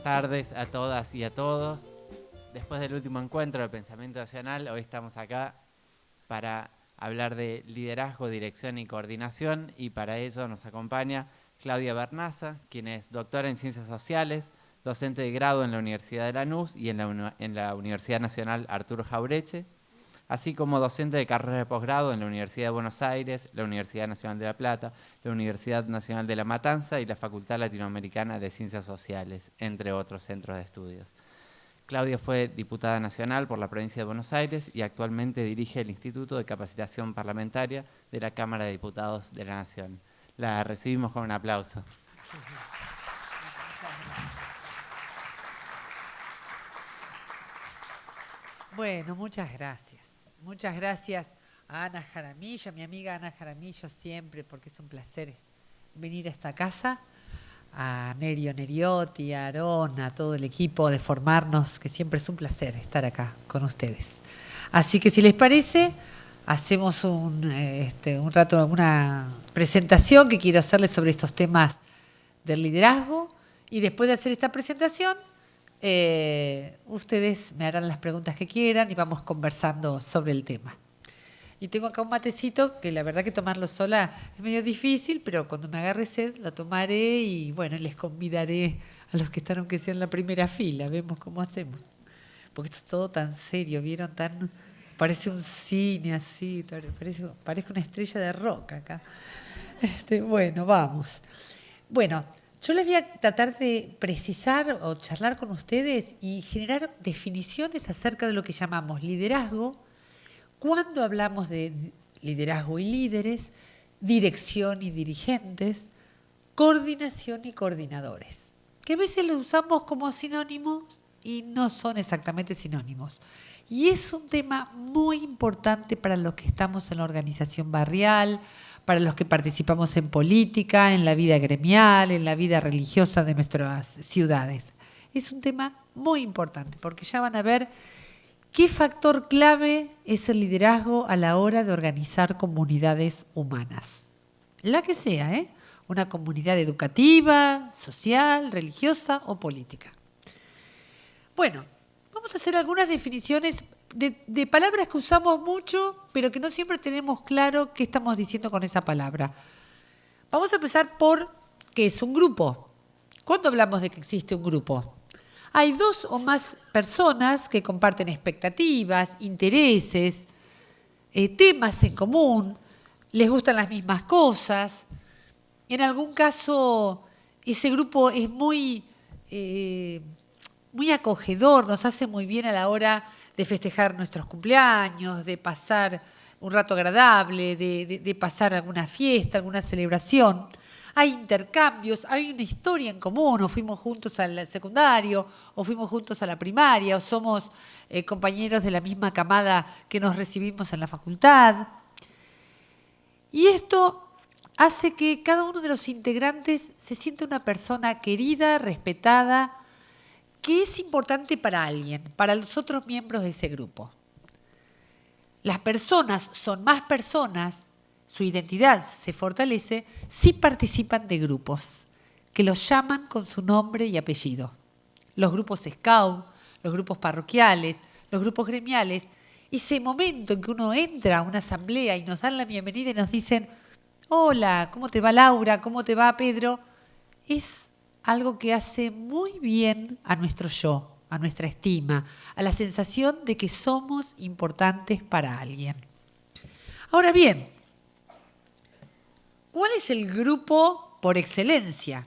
tardes a todas y a todos. Después del último encuentro del Pensamiento Nacional, hoy estamos acá para hablar de liderazgo, dirección y coordinación, y para ello nos acompaña Claudia Bernaza, quien es doctora en Ciencias Sociales, docente de grado en la Universidad de Lanús y en la Universidad Nacional Arturo Jauretche, así como docente de carrera de posgrado en la Universidad de Buenos Aires, la Universidad Nacional de La Plata, la Universidad Nacional de La Matanza y la Facultad Latinoamericana de Ciencias Sociales, entre otros centros de estudios. Claudia fue diputada nacional por la provincia de Buenos Aires y actualmente dirige el Instituto de Capacitación Parlamentaria de la Cámara de Diputados de la Nación. La recibimos con un aplauso. Bueno, muchas gracias. Muchas gracias a Ana Jaramillo, a mi amiga Ana Jaramillo siempre, porque es un placer venir a esta casa. A Nerio Neriotti, a Aarón, a todo el equipo de Formarnos, que siempre es un placer estar acá con ustedes. Así que si les parece, hacemos un rato una presentación que quiero hacerles sobre estos temas del liderazgo, y después de hacer esta presentación, ustedes me harán las preguntas que quieran y vamos conversando sobre el tema. Y tengo acá un matecito que la verdad que tomarlo sola es medio difícil, pero cuando me agarre sed lo tomaré y bueno, les convidaré a los que están aunque sea en la primera fila. Vemos cómo hacemos. Porque esto es todo tan serio, ¿vieron? Parece un cine así, parece una estrella de rock acá. Bueno, vamos. Bueno, yo les voy a tratar de precisar o charlar con ustedes y generar definiciones acerca de lo que llamamos liderazgo. Cuando hablamos de liderazgo y líderes, dirección y dirigentes, coordinación y coordinadores, que a veces los usamos como sinónimos y no son exactamente sinónimos. Y es un tema muy importante para los que estamos en la organización barrial, para los que participamos en política, en la vida gremial, en la vida religiosa de nuestras ciudades. Es un tema muy importante porque ya van a ver ¿qué factor clave es el liderazgo a la hora de organizar comunidades humanas? La que sea, ¿eh? Una comunidad educativa, social, religiosa o política. Bueno, vamos a hacer algunas definiciones de palabras que usamos mucho, pero que no siempre tenemos claro qué estamos diciendo con esa palabra. Vamos a empezar por ¿qué es un grupo? ¿Cuándo hablamos de que existe un grupo? Hay dos o más personas que comparten expectativas, intereses, temas en común, les gustan las mismas cosas. En algún caso, ese grupo es muy acogedor, nos hace muy bien a la hora de festejar nuestros cumpleaños, de pasar un rato agradable, de pasar alguna fiesta, alguna celebración. Hay intercambios, hay una historia en común, o fuimos juntos al secundario, o fuimos juntos a la primaria, o somos compañeros de la misma camada que nos recibimos en la facultad. Y esto hace que cada uno de los integrantes se sienta una persona querida, respetada, que es importante para alguien, para los otros miembros de ese grupo. Las personas son más personas, su identidad se fortalece si participan de grupos que los llaman con su nombre y apellido. Los grupos scout, los grupos parroquiales, los grupos gremiales. Ese momento en que uno entra a una asamblea y nos dan la bienvenida y nos dicen hola, ¿cómo te va Laura? ¿Cómo te va Pedro? Es algo que hace muy bien a nuestro yo, a nuestra estima, a la sensación de que somos importantes para alguien. Ahora bien, ¿cuál es el grupo por excelencia?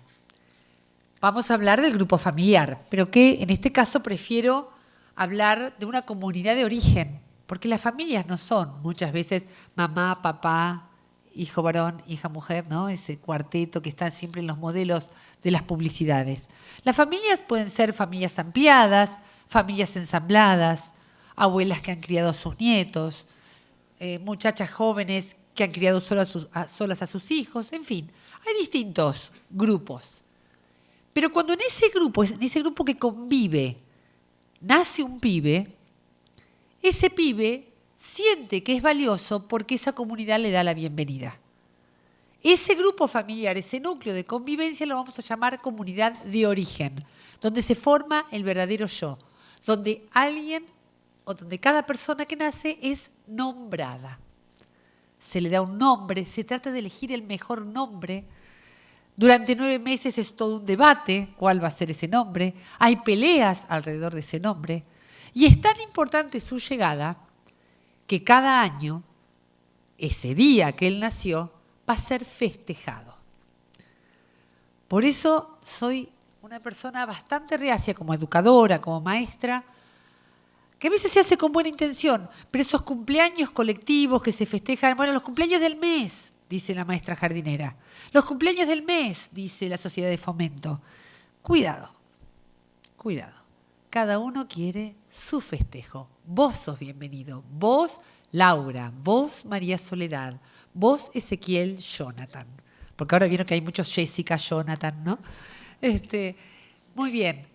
Vamos a hablar del grupo familiar, pero que en este caso prefiero hablar de una comunidad de origen, porque las familias no son muchas veces mamá, papá, hijo varón, hija mujer, ¿no? Ese cuarteto que está siempre en los modelos de las publicidades. Las familias pueden ser familias ampliadas, familias ensambladas, abuelas que han criado a sus nietos, muchachas jóvenes que han criado solas a sus hijos, en fin, hay distintos grupos. Pero cuando en ese grupo que convive, nace un pibe, ese pibe siente que es valioso porque esa comunidad le da la bienvenida. Ese grupo familiar, ese núcleo de convivencia lo vamos a llamar comunidad de origen, donde se forma el verdadero yo, donde alguien o donde cada persona que nace es nombrada. Se le da un nombre, se trata de elegir el mejor nombre. Durante 9 meses es todo un debate cuál va a ser ese nombre. Hay peleas alrededor de ese nombre. Y es tan importante su llegada que cada año, ese día que él nació, va a ser festejado. Por eso soy una persona bastante reacia como educadora, como maestra, que a veces se hace con buena intención, pero esos cumpleaños colectivos que se festejan, bueno, los cumpleaños del mes, dice la maestra jardinera, los cumpleaños del mes, dice la sociedad de fomento. Cuidado, cuidado. Cada uno quiere su festejo. Vos sos bienvenido. Vos, Laura. Vos, María Soledad. Vos, Ezequiel, Jonathan. Porque ahora vieron que hay muchos Jessica, Jonathan, ¿no? Muy bien.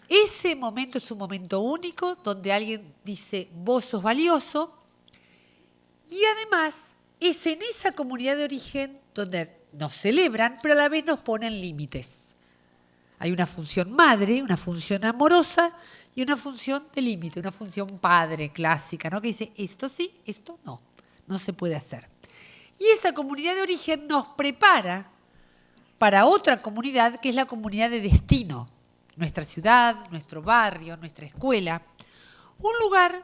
Ese momento es un momento único donde alguien dice, vos sos valioso. Y además, es en esa comunidad de origen donde nos celebran, pero a la vez nos ponen límites. Hay una función madre, una función amorosa y una función de límite, una función padre clásica, ¿no? Que dice, esto sí, esto no, no se puede hacer. Y esa comunidad de origen nos prepara para otra comunidad que es la comunidad de destino. Nuestra ciudad, nuestro barrio, nuestra escuela. Un lugar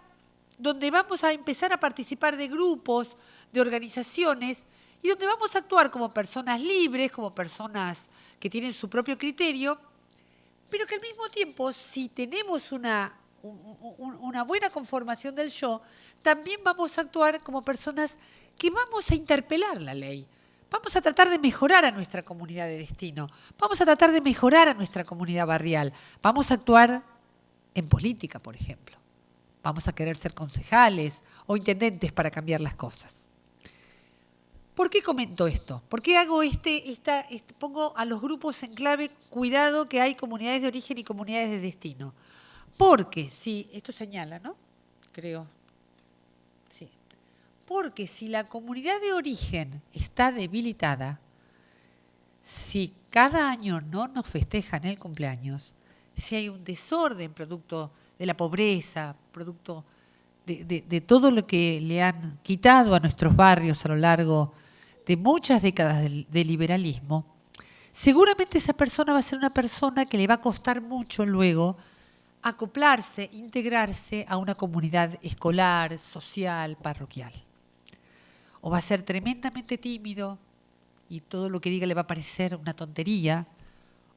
donde vamos a empezar a participar de grupos, de organizaciones, y donde vamos a actuar como personas libres, como personas que tienen su propio criterio, pero que al mismo tiempo, si tenemos una buena conformación del yo, también vamos a actuar como personas que vamos a interpelar la ley. Vamos a tratar de mejorar a nuestra comunidad de destino. Vamos a tratar de mejorar a nuestra comunidad barrial. Vamos a actuar en política, por ejemplo. Vamos a querer ser concejales o intendentes para cambiar las cosas. ¿Por qué comento esto? ¿Por qué hago pongo a los grupos en clave, cuidado que hay comunidades de origen y comunidades de destino? Porque si, esto señala, ¿no? Creo. Sí. Porque si la comunidad de origen está debilitada, si cada año no nos festejan el cumpleaños, si hay un desorden producto de la pobreza, producto de todo lo que le han quitado a nuestros barrios a lo largo de muchas décadas de liberalismo, seguramente esa persona va a ser una persona que le va a costar mucho luego acoplarse, integrarse a una comunidad escolar, social, parroquial. O va a ser tremendamente tímido y todo lo que diga le va a parecer una tontería,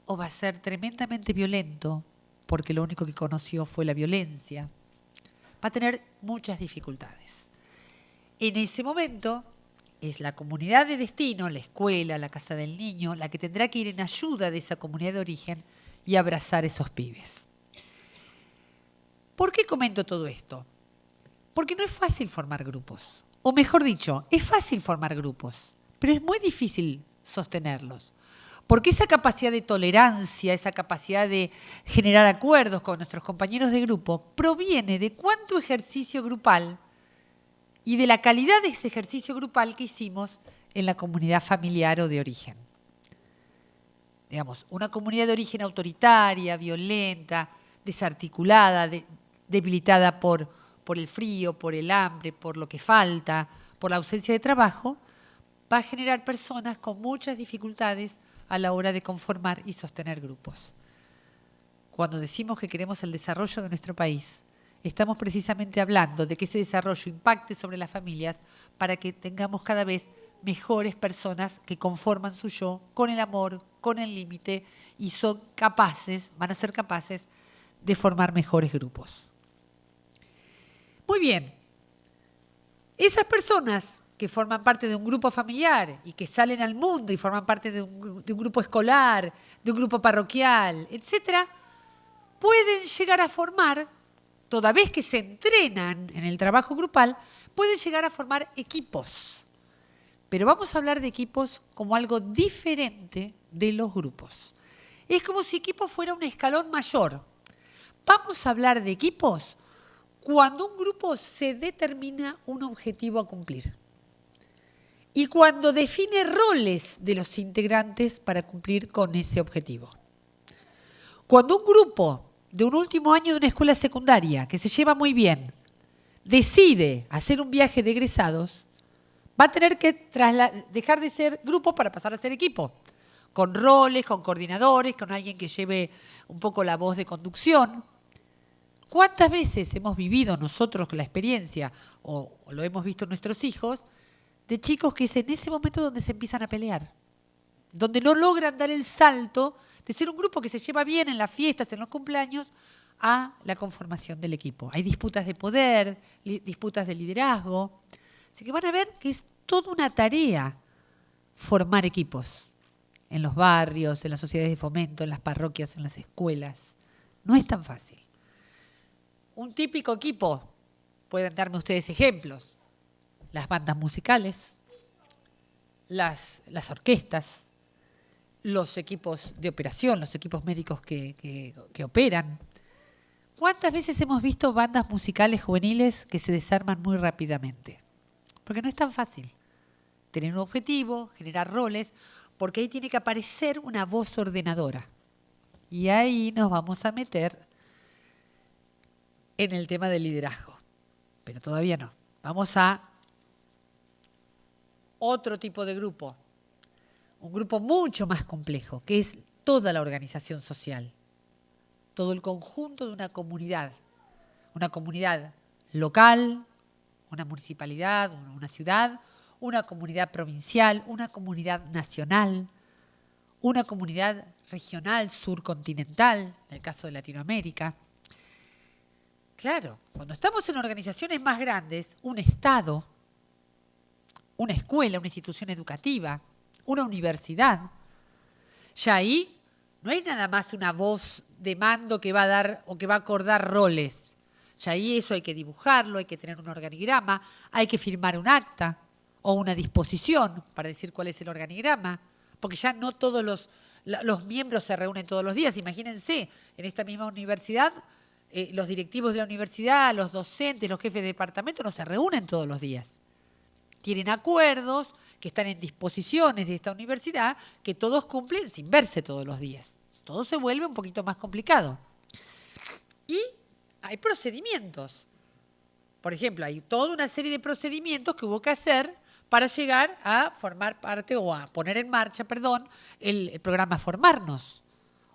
o va a ser tremendamente violento porque lo único que conoció fue la violencia. Va a tener muchas dificultades. En ese momento es la comunidad de destino, la escuela, la casa del niño, la que tendrá que ir en ayuda de esa comunidad de origen y abrazar esos pibes. ¿Por qué comento todo esto? Porque no es fácil formar grupos. O mejor dicho, es fácil formar grupos, pero es muy difícil sostenerlos. Porque esa capacidad de tolerancia, esa capacidad de generar acuerdos con nuestros compañeros de grupo, proviene de cuánto ejercicio grupal y de la calidad de ese ejercicio grupal que hicimos en la comunidad familiar o de origen. Digamos, una comunidad de origen autoritaria, violenta, desarticulada, debilitada por el frío, por el hambre, por lo que falta, por la ausencia de trabajo, va a generar personas con muchas dificultades a la hora de conformar y sostener grupos. Cuando decimos que queremos el desarrollo de nuestro país, estamos precisamente hablando de que ese desarrollo impacte sobre las familias para que tengamos cada vez mejores personas que conforman su yo con el amor, con el límite y son capaces, van a ser capaces de formar mejores grupos. Muy bien. Esas personas que forman parte de un grupo familiar y que salen al mundo y forman parte de un grupo escolar, de un grupo parroquial, etcétera, pueden llegar a formar, toda vez que se entrenan en el trabajo grupal, pueden llegar a formar equipos. Pero vamos a hablar de equipos como algo diferente de los grupos. Es como si equipo fuera un escalón mayor. Vamos a hablar de equipos cuando un grupo se determina un objetivo a cumplir. y cuando define roles de los integrantes para cumplir con ese objetivo. Cuando un grupo de un último año de una escuela secundaria que se lleva muy bien decide hacer un viaje de egresados, va a tener que dejar de ser grupo para pasar a ser equipo, con roles, con coordinadores, con alguien que lleve un poco la voz de conducción. ¿Cuántas veces hemos vivido nosotros la experiencia, o lo hemos visto en nuestros hijos, de chicos que es en ese momento donde se empiezan a pelear, donde no logran dar el salto de ser un grupo que se lleva bien en las fiestas, en los cumpleaños, a la conformación del equipo? Hay disputas de poder, disputas de liderazgo. Así que van a ver que es toda una tarea formar equipos en los barrios, en las sociedades de fomento, en las parroquias, en las escuelas. No es tan fácil. Un típico equipo, pueden darme ustedes ejemplos, las bandas musicales, las orquestas, los equipos de operación, los equipos médicos que operan. ¿Cuántas veces hemos visto bandas musicales juveniles que se desarman muy rápidamente? Porque no es tan fácil tener un objetivo, generar roles, porque ahí tiene que aparecer una voz ordenadora. Y ahí nos vamos a meter en el tema del liderazgo. Pero todavía no. Vamos a otro tipo de grupo. Un grupo mucho más complejo, que es toda la organización social. Todo el conjunto de una comunidad local, una municipalidad, una ciudad, una comunidad provincial, una comunidad nacional, una comunidad regional, surcontinental, en el caso de Latinoamérica. Claro, cuando estamos en organizaciones más grandes, un Estado, una escuela, una institución educativa, una universidad, ya ahí no hay nada más una voz de mando que va a dar o que va a acordar roles. Ya ahí eso hay que dibujarlo, hay que tener un organigrama, hay que firmar un acta o una disposición para decir cuál es el organigrama, porque ya no todos los miembros se reúnen todos los días. Imagínense, en esta misma universidad, los directivos de la universidad, los docentes, los jefes de departamento no se reúnen todos los días. Tienen acuerdos que están en disposiciones de esta universidad que todos cumplen sin verse todos los días. Todo se vuelve un poquito más complicado. Y hay procedimientos. Por ejemplo, hay toda una serie de procedimientos que hubo que hacer para llegar a formar parte o a poner en marcha, el programa Formarnos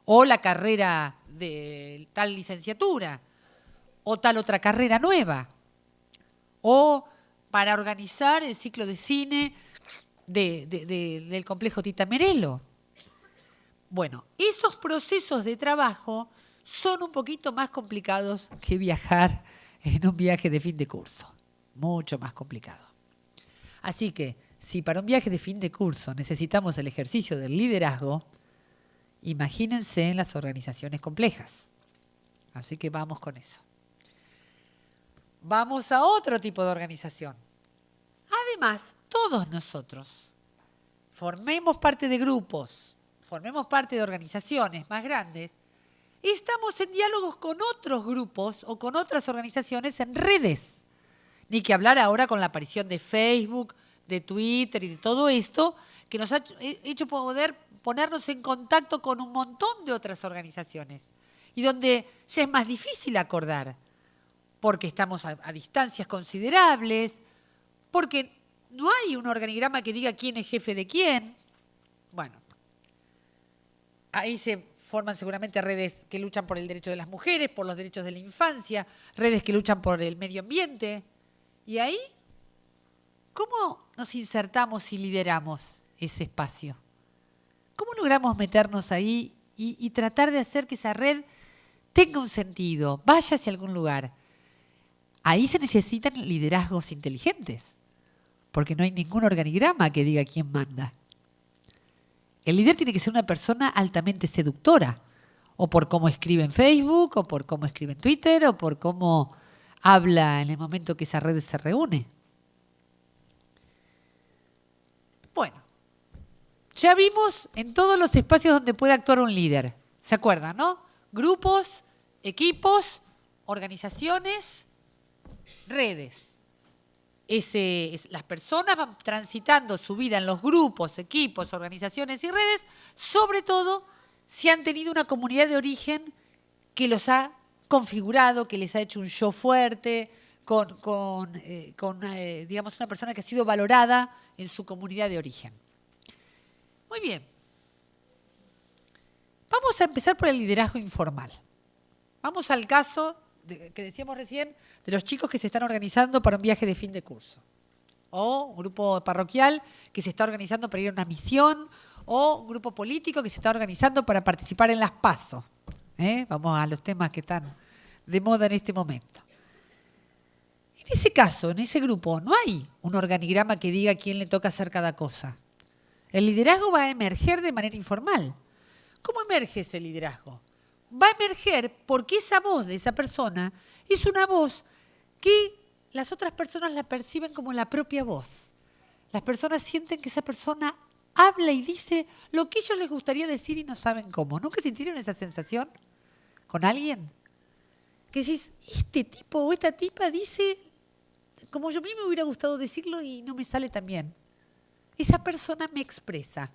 o la carrera de tal licenciatura o tal otra carrera nueva o para organizar el ciclo de cine del complejo Tita Merelo. Bueno, esos procesos de trabajo son un poquito más complicados que viajar en un viaje de fin de curso. Mucho más complicado. Así que, si para un viaje de fin de curso necesitamos el ejercicio del liderazgo, imagínense en las organizaciones complejas. Así que vamos con eso. Vamos a otro tipo de organización. Además, todos nosotros formemos parte de grupos, formemos parte de organizaciones más grandes, y estamos en diálogos con otros grupos o con otras organizaciones en redes. Ni que hablar ahora con la aparición de Facebook, de Twitter y de todo esto, que nos ha hecho poder ponernos en contacto con un montón de otras organizaciones. Y donde ya es más difícil acordar, porque estamos a distancias considerables, porque no hay un organigrama que diga quién es jefe de quién. Bueno, ahí se forman seguramente redes que luchan por el derecho de las mujeres, por los derechos de la infancia, redes que luchan por el medio ambiente. Y ahí, ¿cómo nos insertamos y lideramos ese espacio? ¿Cómo logramos meternos ahí y tratar de hacer que esa red tenga un sentido, vaya hacia algún lugar? Ahí se necesitan liderazgos inteligentes, porque no hay ningún organigrama que diga quién manda. El líder tiene que ser una persona altamente seductora, o por cómo escribe en Facebook, o por cómo escribe en Twitter, o por cómo habla en el momento que esa red se reúne. Bueno, ya vimos en todos los espacios donde puede actuar un líder. ¿Se acuerdan, no? Grupos, equipos, organizaciones, redes. las personas van transitando su vida en los grupos, equipos, organizaciones y redes, sobre todo si han tenido una comunidad de origen que los ha configurado, que les ha hecho un yo fuerte, digamos, una persona que ha sido valorada en su comunidad de origen. Muy bien. Vamos a empezar por el liderazgo informal. Vamos al caso que decíamos recién de los chicos que se están organizando para un viaje de fin de curso. O un grupo parroquial que se está organizando para ir a una misión, o un grupo político que se está organizando para participar en las PASO. Vamos a los temas que están de moda en este momento. En ese caso, en ese grupo, no hay un organigrama que diga a quién le toca hacer cada cosa. El liderazgo va a emerger de manera informal. ¿Cómo emerge ese liderazgo? Va a emerger porque esa voz de esa persona es una voz que las otras personas la perciben como la propia voz. Las personas sienten que esa persona habla y dice lo que ellos les gustaría decir y no saben cómo. ¿Nunca sintieron esa sensación con alguien? Que decís, este tipo o esta tipa dice como yo a mí me hubiera gustado decirlo y no me sale tan bien. Esa persona me expresa.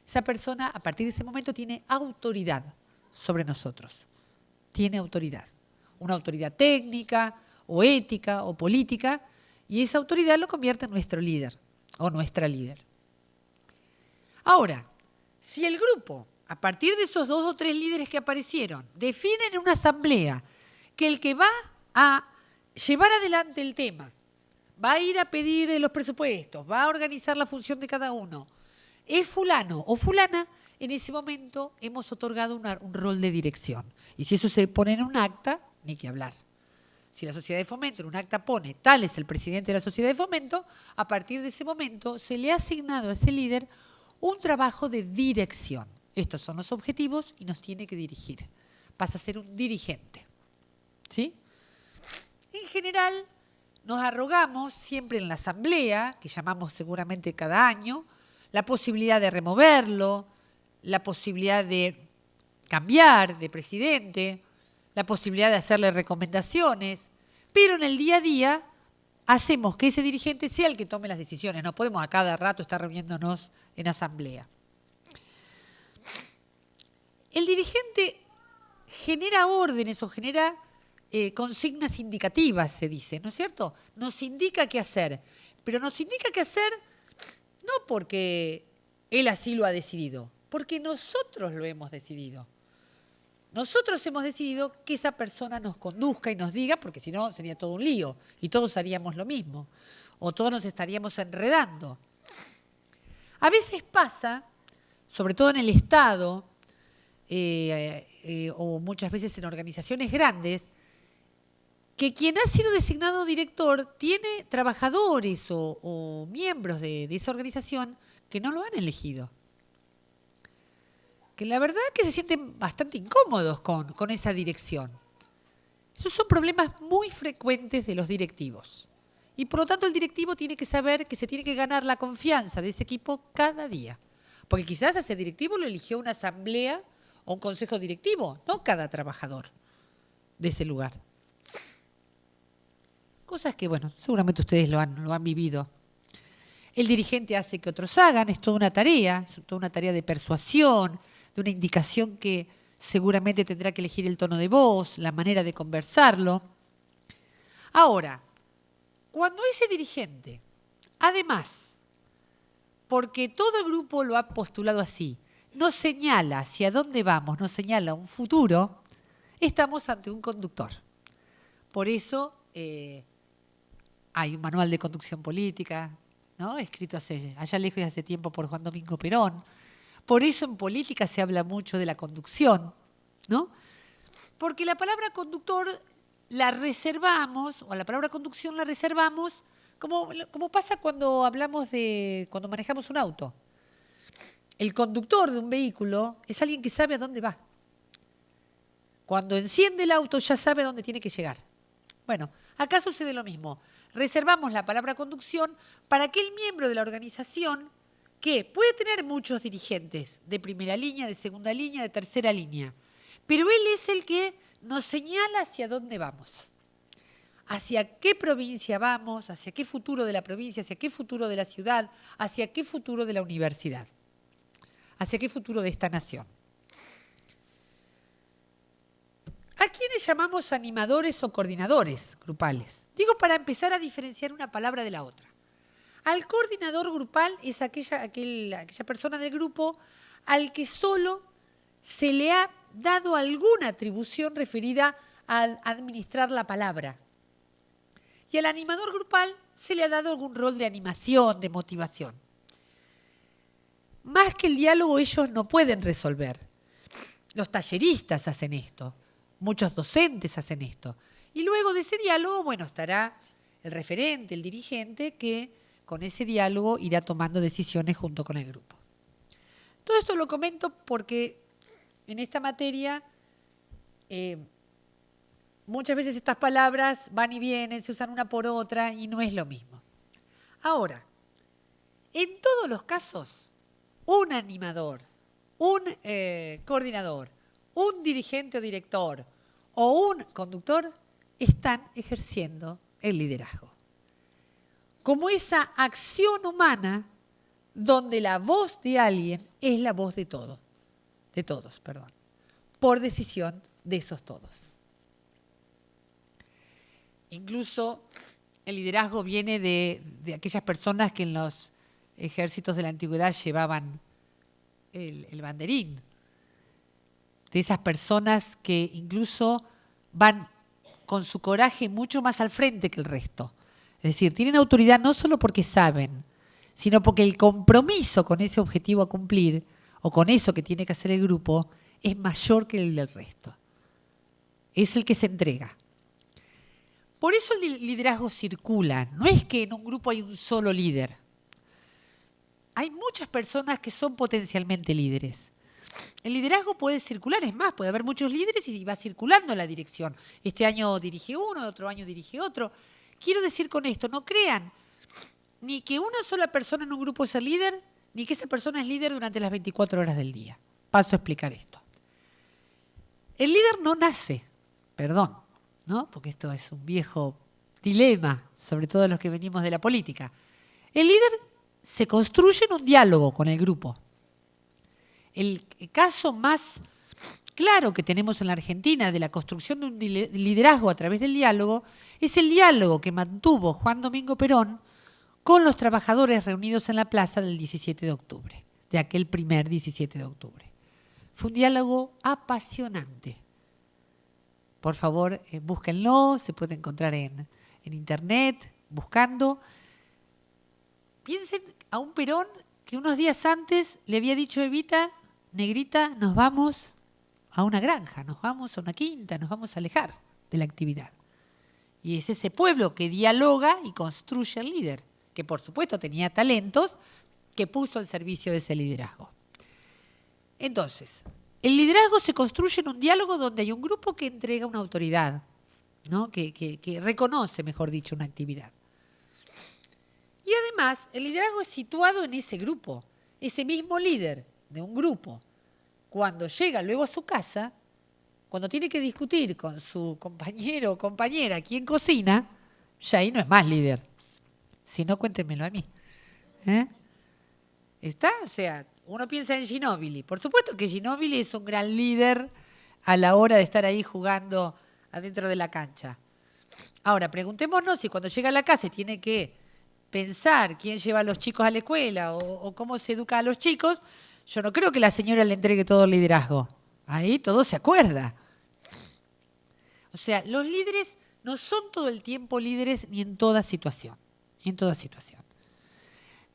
Esa persona a partir de ese momento tiene autoridad sobre nosotros. Tiene autoridad. Una autoridad técnica o ética o política, y esa autoridad lo convierte en nuestro líder o nuestra líder. Ahora, si el grupo, a partir de esos 2 o 3 líderes que aparecieron, definen en una asamblea que el que va a llevar adelante el tema, va a ir a pedir los presupuestos, va a organizar la función de cada uno, es fulano o fulana, en ese momento hemos otorgado un rol de dirección. Y si eso se pone en un acta, ni que hablar. Si la sociedad de fomento en un acta pone tal es el presidente de la sociedad de fomento, a partir de ese momento se le ha asignado a ese líder un trabajo de dirección. Estos son los objetivos y nos tiene que dirigir. Pasa a ser un dirigente. ¿Sí? En general, nos arrogamos siempre en la asamblea, que llamamos seguramente cada año, la posibilidad de removerlo, la posibilidad de cambiar de presidente, la posibilidad de hacerle recomendaciones, pero en el día a día hacemos que ese dirigente sea el que tome las decisiones. No podemos a cada rato estar reuniéndonos en asamblea. El dirigente genera órdenes o genera consignas indicativas, se dice, ¿no es cierto? Nos indica qué hacer, pero nos indica qué hacer no porque él así lo ha decidido, porque nosotros lo hemos decidido. Nosotros hemos decidido que esa persona nos conduzca y nos diga, porque si no sería todo un lío y todos haríamos lo mismo, o todos nos estaríamos enredando. A veces pasa, sobre todo en el Estado, o muchas veces en organizaciones grandes, que quien ha sido designado director tiene trabajadores o miembros de esa organización que no lo han elegido. Que la verdad que se sienten bastante incómodos con esa dirección. Esos son problemas muy frecuentes de los directivos. Y por lo tanto el directivo tiene que saber que se tiene que ganar la confianza de ese equipo cada día. Porque quizás a ese directivo lo eligió una asamblea o un consejo directivo, no cada trabajador de ese lugar. Cosas que, bueno, seguramente ustedes lo han vivido. El dirigente hace que otros hagan, es toda una tarea de persuasión, de una indicación que seguramente tendrá que elegir el tono de voz, la manera de conversarlo. Ahora, cuando ese dirigente, además, porque todo el grupo lo ha postulado así, nos señala hacia dónde vamos, nos señala un futuro, estamos ante un conductor. Por eso hay un manual de conducción política, ¿no? Escrito allá lejos y hace tiempo por Juan Domingo Perón. Por eso en política se habla mucho de la conducción, ¿no? Porque la palabra conductor la reservamos, o la palabra conducción la reservamos, como pasa cuando cuando manejamos un auto. El conductor de un vehículo es alguien que sabe a dónde va. Cuando enciende el auto ya sabe a dónde tiene que llegar. Bueno, acá sucede lo mismo. Reservamos la palabra conducción para aquel miembro de la organización que puede tener muchos dirigentes de primera línea, de segunda línea, de tercera línea, pero él es el que nos señala hacia dónde vamos. hacia qué provincia vamos, hacia qué futuro de la provincia, hacia qué futuro de la ciudad, hacia qué futuro de la universidad, hacia qué futuro de esta nación. ¿A quiénes llamamos animadores o coordinadores grupales? Digo para empezar a diferenciar una palabra de la otra. Al coordinador grupal es aquella persona del grupo al que solo se le ha dado alguna atribución referida a administrar la palabra. Y al animador grupal se le ha dado algún rol de animación, de motivación. Más que el diálogo ellos no pueden resolver. Los talleristas hacen esto, muchos docentes hacen esto. Y luego de ese diálogo, bueno, estará el referente, el dirigente, que con ese diálogo irá tomando decisiones junto con el grupo. Todo esto lo comento porque en esta materia muchas veces estas palabras van y vienen, se usan una por otra y no es lo mismo. Ahora, en todos los casos, un animador, un coordinador, un dirigente o director o un conductor están ejerciendo el liderazgo. Como esa acción humana donde la voz de alguien es la voz de todos, por decisión de esos todos. Incluso el liderazgo viene de aquellas personas que en los ejércitos de la antigüedad llevaban el banderín, de esas personas que incluso van con su coraje mucho más al frente que el resto. Es decir, tienen autoridad no solo porque saben, sino porque el compromiso con ese objetivo a cumplir o con eso que tiene que hacer el grupo es mayor que el del resto. Es el que se entrega. Por eso el liderazgo circula. No es que en un grupo hay un solo líder. Hay muchas personas que son potencialmente líderes. El liderazgo puede circular, es más, puede haber muchos líderes y va circulando en la dirección. Este año dirige uno, otro año dirige otro. Quiero decir con esto, no crean ni que una sola persona en un grupo es el líder, ni que esa persona es líder durante las 24 horas del día. Paso a explicar esto. El líder no nace, perdón, ¿no? Porque esto es un viejo dilema, sobre todo los que venimos de la política. El líder se construye en un diálogo con el grupo. El caso más claro que tenemos en la Argentina de la construcción de un liderazgo a través del diálogo es el diálogo que mantuvo Juan Domingo Perón con los trabajadores reunidos en la plaza del 17 de octubre, de aquel primer 17 de octubre. Fue un diálogo apasionante. Por favor, búsquenlo, se puede encontrar en internet, buscando. Piensen a un Perón que unos días antes le había dicho a Evita, negrita, nos vamos a una granja, nos vamos a una quinta, nos vamos a alejar de la actividad. Y es ese pueblo que dialoga y construye al líder, que por supuesto tenía talentos, que puso al servicio de ese liderazgo. Entonces, el liderazgo se construye en un diálogo donde hay un grupo que entrega una autoridad, ¿no? que reconoce, mejor dicho, una actividad. Y además, el liderazgo es situado en ese grupo. Ese mismo líder de un grupo, cuando llega luego a su casa, cuando tiene que discutir con su compañero o compañera quién cocina, ya ahí no es más líder. Si no, cuéntenmelo a mí. ¿Está? O sea, uno piensa en Ginóbili. Por supuesto que Ginóbili es un gran líder a la hora de estar ahí jugando adentro de la cancha. Ahora, preguntémonos si cuando llega a la casa tiene que pensar quién lleva a los chicos a la escuela o cómo se educa a los chicos, yo no creo que la señora le entregue todo el liderazgo. Ahí todo se acuerda. O sea, los líderes no son todo el tiempo líderes ni en toda situación. En toda situación.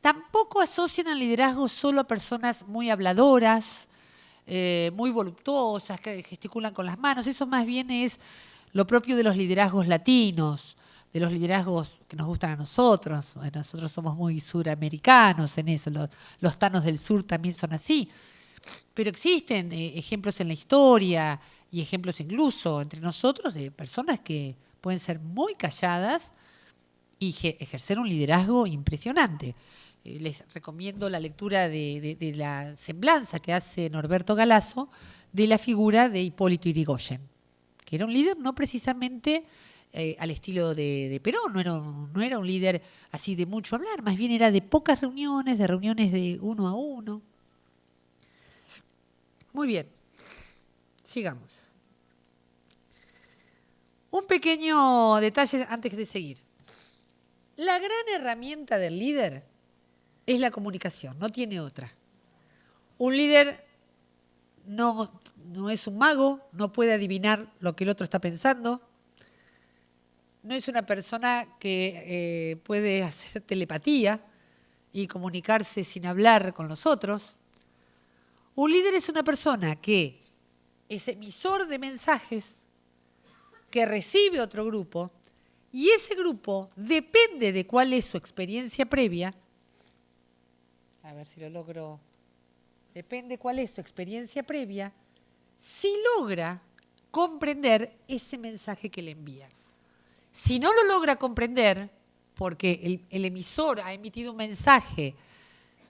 Tampoco asocian al liderazgo solo a personas muy habladoras, muy voluptuosas, que gesticulan con las manos. Eso más bien es lo propio de los liderazgos latinos, de los liderazgos que nos gustan a nosotros. Bueno, nosotros somos muy suramericanos en eso, los tanos del sur también son así. Pero existen ejemplos en la historia y ejemplos incluso entre nosotros de personas que pueden ser muy calladas y ejercer un liderazgo impresionante. Les recomiendo la lectura de la semblanza que hace Norberto Galasso de la figura de Hipólito Yrigoyen, que era un líder no precisamente al estilo de Perón, no era un líder así de mucho hablar, más bien era de pocas reuniones, de reuniones de uno a uno. Muy bien, sigamos. Un pequeño detalle antes de seguir. La gran herramienta del líder es la comunicación, no tiene otra. Un líder no es un mago, no puede adivinar lo que el otro está pensando, no es una persona que puede hacer telepatía y comunicarse sin hablar con los otros. Un líder es una persona que es emisor de mensajes, que recibe otro grupo, y ese grupo depende de cuál es su experiencia previa. A ver si lo logro. Depende cuál es su experiencia previa, si logra comprender ese mensaje que le envían. Si no lo logra comprender, porque el emisor ha emitido un mensaje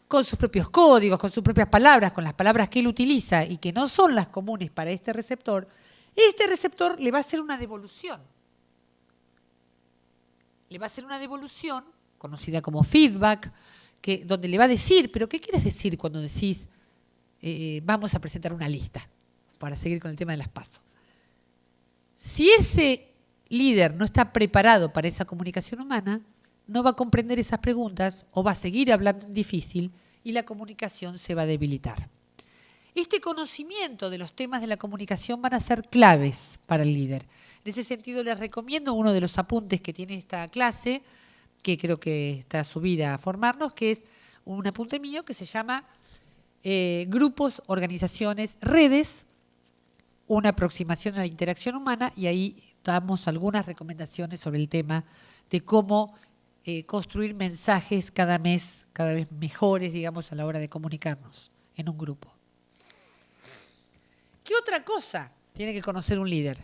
con sus propios códigos, con sus propias palabras, con las palabras que él utiliza y que no son las comunes para este receptor le va a hacer una devolución. Le va a hacer una devolución, conocida como feedback, donde le va a decir, pero ¿qué quieres decir cuando decís vamos a presentar una lista? Para seguir con el tema de las PASO. Si ese líder no está preparado para esa comunicación humana, no va a comprender esas preguntas o va a seguir hablando en difícil y la comunicación se va a debilitar. Este conocimiento de los temas de la comunicación van a ser claves para el líder. En ese sentido, les recomiendo uno de los apuntes que tiene esta clase, que creo que está subida a formarnos, que es un apunte mío que se llama grupos, organizaciones, redes, una aproximación a la interacción humana, y ahí damos algunas recomendaciones sobre el tema de cómo construir mensajes cada vez mejores, digamos, a la hora de comunicarnos en un grupo. ¿Qué otra cosa tiene que conocer un líder?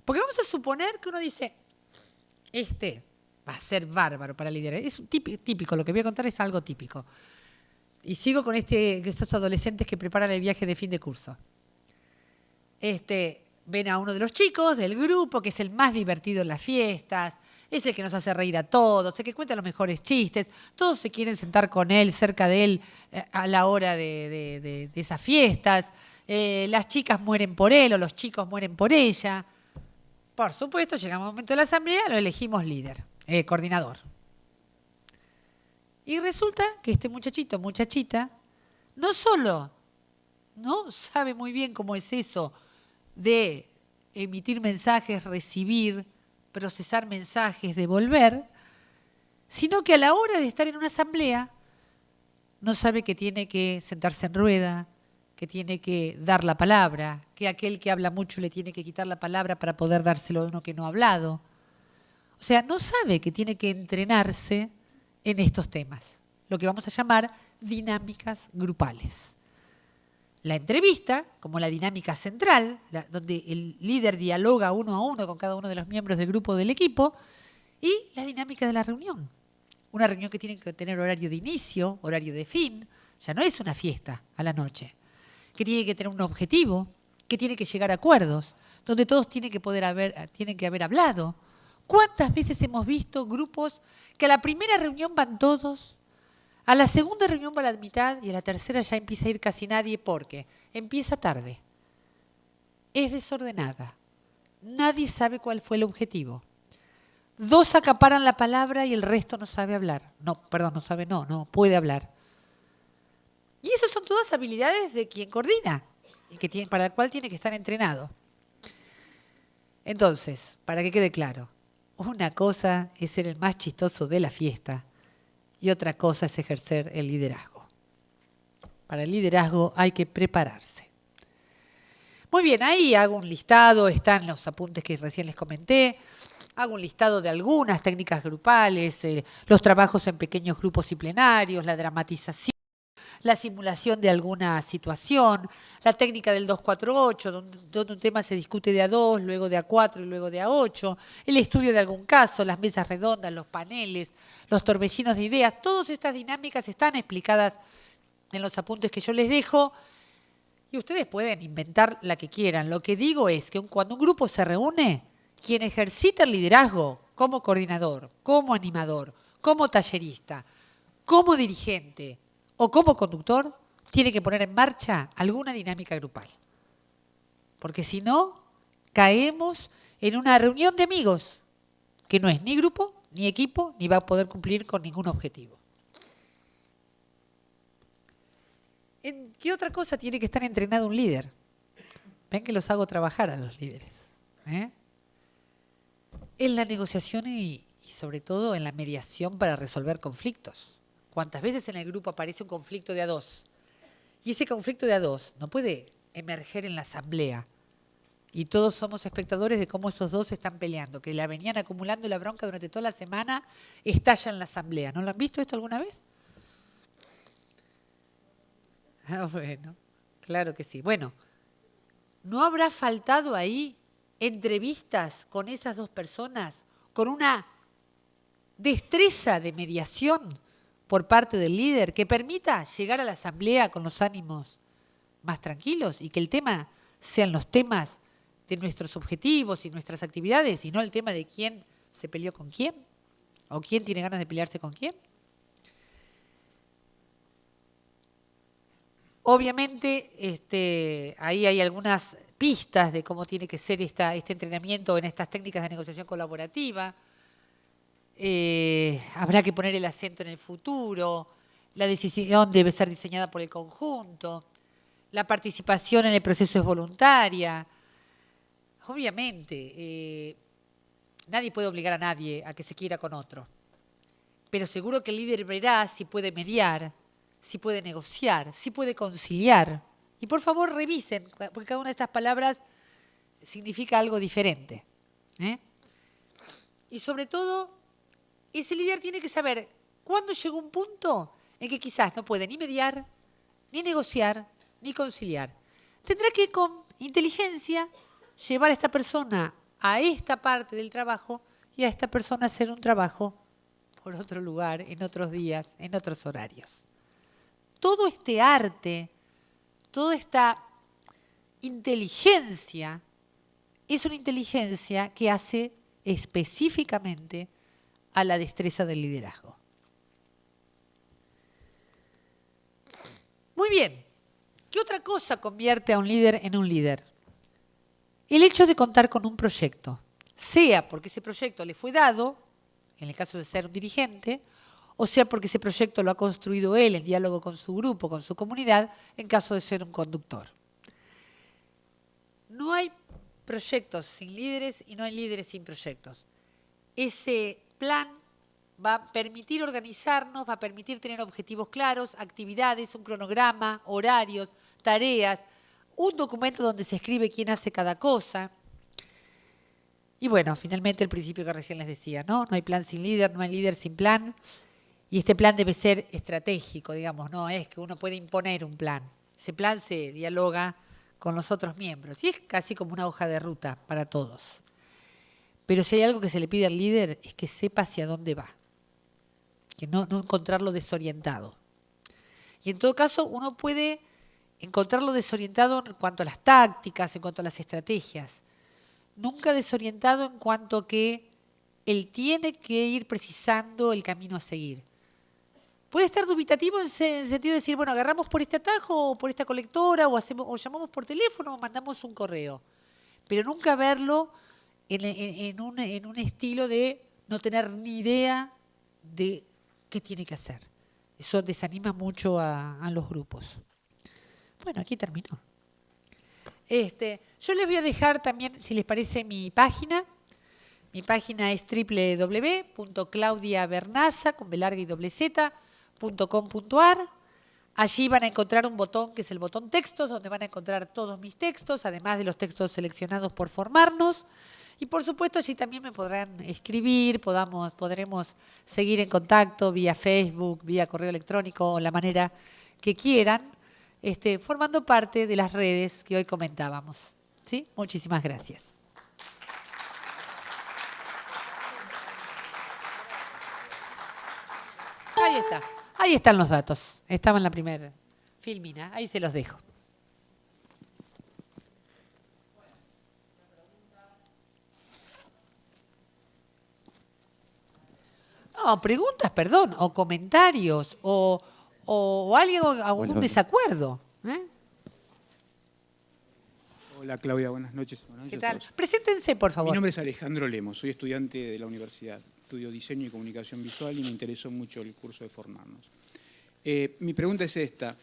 Porque vamos a suponer que uno dice, este va a ser bárbaro para liderar. Es típico, lo que voy a contar es algo típico. Y sigo con estos adolescentes que preparan el viaje de fin de curso. Ven a uno de los chicos del grupo, que es el más divertido en las fiestas, es el que nos hace reír a todos, el que cuenta los mejores chistes, todos se quieren sentar con él, cerca de él, a la hora de esas fiestas, las chicas mueren por él o los chicos mueren por ella. Por supuesto, llegamos al momento de la asamblea, lo elegimos líder, coordinador. Y resulta que este muchachito, muchachita, no solo no sabe muy bien cómo es eso de emitir mensajes, recibir, procesar mensajes, devolver, sino que a la hora de estar en una asamblea no sabe que tiene que sentarse en rueda, que tiene que dar la palabra, que aquel que habla mucho le tiene que quitar la palabra para poder dárselo a uno que no ha hablado. O sea, no sabe que tiene que entrenarse en estos temas, lo que vamos a llamar dinámicas grupales. La entrevista, como la dinámica central, donde el líder dialoga uno a uno con cada uno de los miembros del grupo del equipo, y la dinámica de la reunión. Una reunión que tiene que tener horario de inicio, horario de fin, ya no es una fiesta a la noche, que tiene que tener un objetivo, que tiene que llegar a acuerdos, donde todos tienen que haber hablado. ¿Cuántas veces hemos visto grupos que a la primera reunión van todos, a la segunda reunión va la mitad y a la tercera ya empieza a ir casi nadie porque empieza tarde, es desordenada, nadie sabe cuál fue el objetivo, dos acaparan la palabra y el resto no sabe hablar, no puede hablar. Y esas son todas habilidades de quien coordina y para el cual tiene que estar entrenado. Entonces, para que quede claro, una cosa es ser el más chistoso de la fiesta y otra cosa es ejercer el liderazgo. Para el liderazgo hay que prepararse. Muy bien, ahí hago un listado, están los apuntes que recién les comenté, hago un listado de algunas técnicas grupales, los trabajos en pequeños grupos y plenarios, la dramatización, la simulación de alguna situación, la técnica del 2-4-8, donde un tema se discute de a 2, luego de a 4 y luego de a 8, el estudio de algún caso, las mesas redondas, los paneles, los torbellinos de ideas, todas estas dinámicas están explicadas en los apuntes que yo les dejo y ustedes pueden inventar la que quieran. Lo que digo es que cuando un grupo se reúne quien ejercita el liderazgo como coordinador, como animador, como tallerista, como dirigente o como conductor, tiene que poner en marcha alguna dinámica grupal. Porque si no, caemos en una reunión de amigos que no es ni grupo, ni equipo, ni va a poder cumplir con ningún objetivo. ¿En qué otra cosa tiene que estar entrenado un líder? Ven que los hago trabajar a los líderes. En la negociación y sobre todo en la mediación para resolver conflictos. ¿Cuántas veces en el grupo aparece un conflicto de a dos? Y ese conflicto de a dos no puede emerger en la asamblea. Y todos somos espectadores de cómo esos dos están peleando, que la venían acumulando la bronca durante toda la semana, estalla en la asamblea. ¿No lo han visto esto alguna vez? Bueno, claro que sí. Bueno, ¿no habrá faltado ahí entrevistas con esas dos personas, con una destreza de mediación por parte del líder que permita llegar a la asamblea con los ánimos más tranquilos y que el tema sean los temas de nuestros objetivos y nuestras actividades y no el tema de quién se peleó con quién o quién tiene ganas de pelearse con quién? Obviamente, ahí hay algunas pistas de cómo tiene que ser este entrenamiento en estas técnicas de negociación colaborativa. Habrá que poner el acento en el futuro, la decisión debe ser diseñada por el conjunto, la participación en el proceso es voluntaria. Obviamente, nadie puede obligar a nadie a que se quiera con otro, pero seguro que el líder verá si puede mediar, si puede negociar, si puede conciliar. Y por favor revisen, porque cada una de estas palabras significa algo diferente. Y sobre todo, ese líder tiene que saber cuándo llegó un punto en que quizás no puede ni mediar, ni negociar, ni conciliar. Tendrá que con inteligencia llevar a esta persona a esta parte del trabajo y a esta persona hacer un trabajo por otro lugar, en otros días, en otros horarios. Todo este arte, toda esta inteligencia, es una inteligencia que hace específicamente a la destreza del liderazgo. Muy bien, ¿qué otra cosa convierte a un líder en un líder? El hecho de contar con un proyecto, sea porque ese proyecto le fue dado, en el caso de ser un dirigente, o sea porque ese proyecto lo ha construido él en diálogo con su grupo, con su comunidad, en caso de ser un conductor. No hay proyectos sin líderes y no hay líderes sin proyectos. Ese plan va a permitir organizarnos, va a permitir tener objetivos claros, actividades, un cronograma, horarios, tareas, un documento donde se escribe quién hace cada cosa. Y bueno, finalmente el principio que recién les decía, ¿no? No hay plan sin líder, no hay líder sin plan. Y este plan debe ser estratégico, digamos, no es que uno puede imponer un plan. Ese plan se dialoga con los otros miembros y es casi como una hoja de ruta para todos. Pero si hay algo que se le pide al líder es que sepa hacia dónde va, que no encontrarlo desorientado. Y en todo caso uno puede encontrarlo desorientado en cuanto a las tácticas, en cuanto a las estrategias. Nunca desorientado en cuanto a que él tiene que ir precisando el camino a seguir. Puede estar dubitativo en el sentido de decir, bueno, agarramos por este atajo o por esta colectora o llamamos por teléfono o mandamos un correo. Pero nunca verlo en un estilo de no tener ni idea de qué tiene que hacer. Eso desanima mucho a los grupos. Bueno, aquí terminó. Yo les voy a dejar también, si les parece, mi página. Mi página es www.claudiabernaza.com.ar. Allí van a encontrar un botón que es el botón textos, donde van a encontrar todos mis textos, además de los textos seleccionados por formarnos. Y por supuesto allí también me podrán escribir, podremos seguir en contacto vía Facebook, vía correo electrónico o la manera que quieran, formando parte de las redes que hoy comentábamos. ¿Sí? Muchísimas gracias. Ahí está. Ahí están los datos. Estaba en la primera filmina. Ahí se los dejo. No, preguntas, perdón, o comentarios, o algún Hola. desacuerdo. ¿Eh? Hola Claudia, buenas noches. Buenas ¿Qué noches a tal? todos. Preséntense, por Mi favor. nombre es Alejandro Lemos, soy estudiante de la universidad. Estudio diseño y comunicación visual y me interesó mucho el curso de formarnos. Mi pregunta es esta.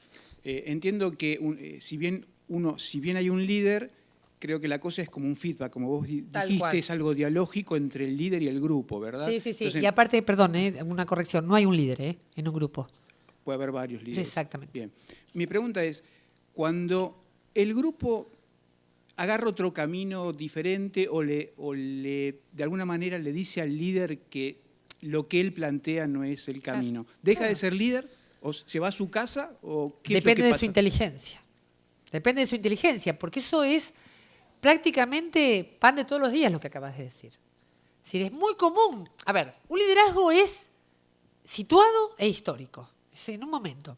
Entiendo que si bien hay un líder, creo que la cosa es como un feedback, como vos Tal dijiste, cual. es algo dialógico entre el líder y el grupo, ¿verdad? Sí, sí, sí. Entonces, Y aparte, perdón, una corrección, no hay un líder en un grupo. puede haber varios líderes. Exactamente. Bien. Mi pregunta es, cuando el grupo agarra otro camino diferente o de alguna manera le dice al líder que lo que él plantea no es el camino, ¿deja Claro. de ser líder o se va a su casa o qué es lo Depende que de pasa? su inteligencia. Depende de su inteligencia, porque eso es prácticamente pan de todos los días lo que acabas de decir. Es decir, es muy común. A ver, un liderazgo es situado e histórico. Es en un momento.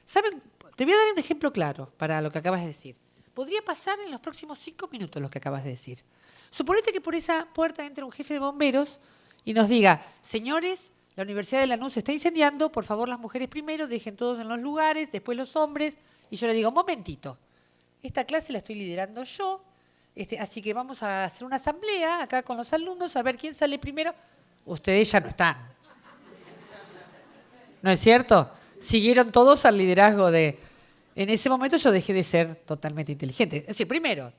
¿Saben? Te voy a dar un ejemplo claro para lo que acabas de decir. Podría pasar en los próximos 5 minutos lo que acabas de decir. Suponete que por esa puerta entra un jefe de bomberos y nos diga, señores, la Universidad de Lanús se está incendiando, por favor las mujeres primero, dejen todos en los lugares, después los hombres. Y yo le digo, un momentito, esta clase la estoy liderando yo, así que vamos a hacer una asamblea acá con los alumnos a ver quién sale primero. Ustedes ya no están. ¿No es cierto? Siguieron todos al liderazgo de... En ese momento yo dejé de ser totalmente inteligente. Es decir, primero,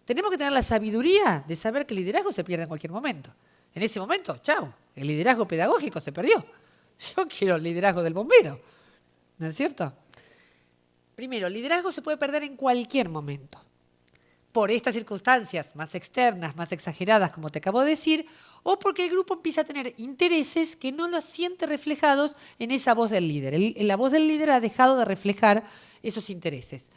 tenemos que tener la sabiduría de saber que el liderazgo se pierde en cualquier momento. En ese momento, chao, el liderazgo pedagógico se perdió. Yo quiero el liderazgo del bombero. ¿No es cierto? Primero, el liderazgo se puede perder en cualquier momento. Por estas circunstancias más externas, más exageradas, como te acabo de decir, o porque el grupo empieza a tener intereses que no los siente reflejados en esa voz del líder. La voz del líder ha dejado de reflejar esos intereses.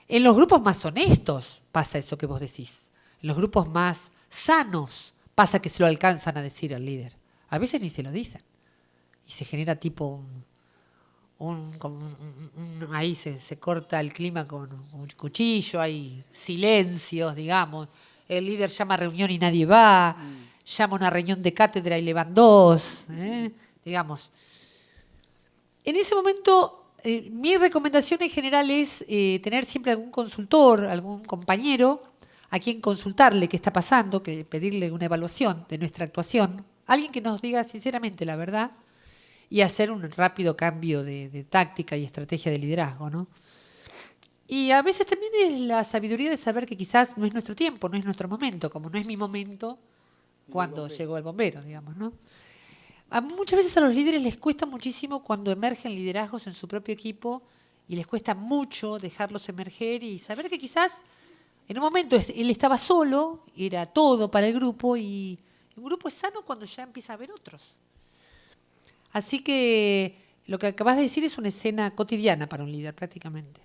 En los grupos más honestos pasa eso que vos decís. En los grupos más sanos pasa que se lo alcanzan a decir al líder. A veces ni se lo dicen. Y se genera tipo ahí se corta el clima con un cuchillo, hay silencios, digamos. El líder llama a reunión y nadie va. Llama a una reunión de cátedra y le van dos. Digamos. En ese momento... mi recomendación en general es tener siempre algún consultor, algún compañero a quien consultarle qué está pasando, que pedirle una evaluación de nuestra actuación, alguien que nos diga sinceramente la verdad y hacer un rápido cambio de táctica y estrategia de liderazgo, ¿no? Y a veces también es la sabiduría de saber que quizás no es nuestro tiempo, no es nuestro momento, como no es mi momento cuando llegó el bombero, digamos, ¿no? Muchas veces a los líderes les cuesta muchísimo cuando emergen liderazgos en su propio equipo y les cuesta mucho dejarlos emerger y saber que quizás en un momento él estaba solo, era todo para el grupo y un grupo es sano cuando ya empieza a haber otros. Así que lo que acabas de decir es una escena cotidiana para un líder prácticamente.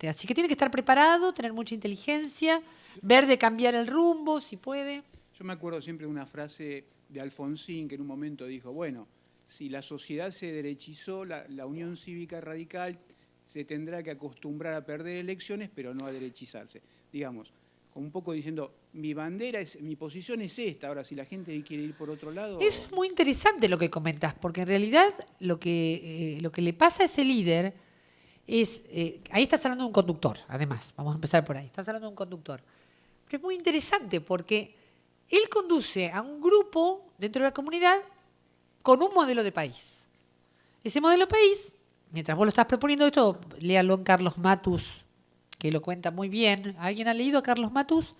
Así que tiene que estar preparado, tener mucha inteligencia, ver de cambiar el rumbo si puede. Yo me acuerdo siempre de una frase de Alfonsín que en un momento dijo, bueno, si la sociedad se derechizó, la Unión Cívica Radical se tendrá que acostumbrar a perder elecciones, pero no a derechizarse. Digamos, como un poco diciendo, mi posición es esta, ahora si la gente quiere ir por otro lado... Es muy interesante lo que comentas, porque en realidad lo que le pasa a ese líder es, ahí estás hablando de un conductor, además, vamos a empezar por ahí, estás hablando de un conductor. Pero es muy interesante porque él conduce a un grupo dentro de la comunidad con un modelo de país. Ese modelo de país, mientras vos lo estás proponiendo esto, léalo en Carlos Matus, que lo cuenta muy bien. ¿Alguien ha leído a Carlos Matus?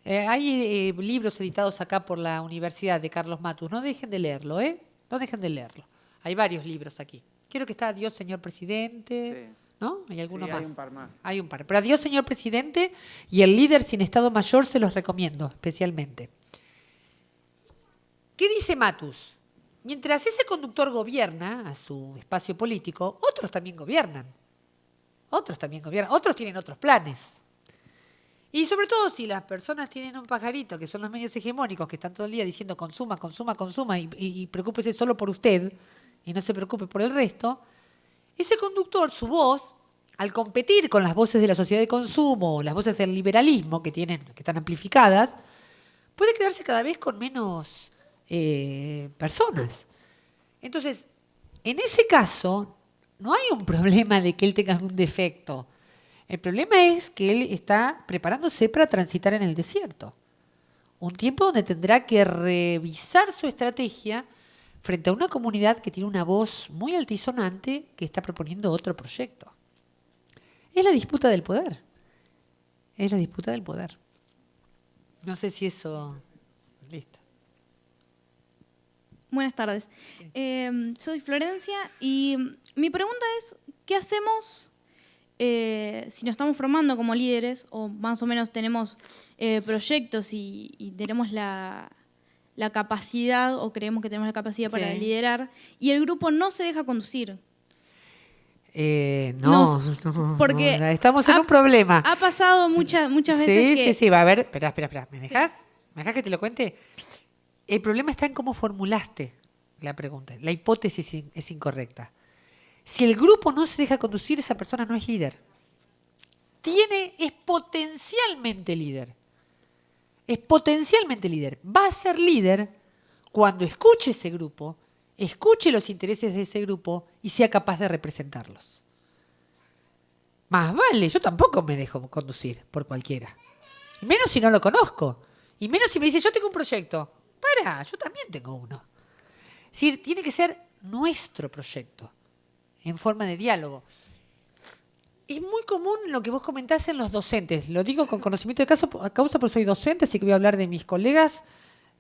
Hay libros editados acá por la Universidad de Carlos Matus. No dejen de leerlo, ¿eh? No dejen de leerlo. Hay varios libros aquí. Creo que está Adiós, señor presidente. Sí. ¿No? ¿Hay alguno Sí, más? hay un par más. Hay un par. Pero Adiós, señor presidente, y El líder sin Estado Mayor se los recomiendo especialmente. ¿Qué dice Matus? Mientras ese conductor gobierna a su espacio político, otros también gobiernan. Otros también gobiernan. Otros tienen otros planes. Y sobre todo si las personas tienen un pajarito, que son los medios hegemónicos, que están todo el día diciendo consuma, consuma, consuma, y preocúpese solo por usted, y no se preocupe por el resto, ese conductor, su voz, al competir con las voces de la sociedad de consumo, las voces del liberalismo que están amplificadas, puede quedarse cada vez con menos personas. Entonces, en ese caso, no hay un problema de que él tenga algún defecto. El problema es que él está preparándose para transitar en el desierto. Un tiempo donde tendrá que revisar su estrategia frente a una comunidad que tiene una voz muy altisonante que está proponiendo otro proyecto. Es la disputa del poder. Es la disputa del poder. No sé si eso... Listo. Buenas tardes. Soy Florencia y mi pregunta es, ¿qué hacemos si nos estamos formando como líderes o más o menos tenemos proyectos y tenemos la capacidad o creemos que tenemos la capacidad para liderar y el grupo no se deja conducir? No, porque estamos en un problema. Ha pasado muchas veces Sí, va a ver, espera. ¿Me dejás que te lo cuente? El problema está en cómo formulaste la pregunta. La hipótesis es incorrecta. Si el grupo no se deja conducir, esa persona no es líder. Es potencialmente líder. Es potencialmente líder. Va a ser líder cuando escuche ese grupo, escuche los intereses de ese grupo y sea capaz de representarlos. Más vale, yo tampoco me dejo conducir por cualquiera. Y menos si no lo conozco. Y menos si me dice, yo tengo un proyecto. Yo también tengo uno. Es decir, tiene que ser nuestro proyecto, en forma de diálogo. Es muy común lo que vos comentás en los docentes. Lo digo con conocimiento de causa porque soy docente, así que voy a hablar de mis colegas,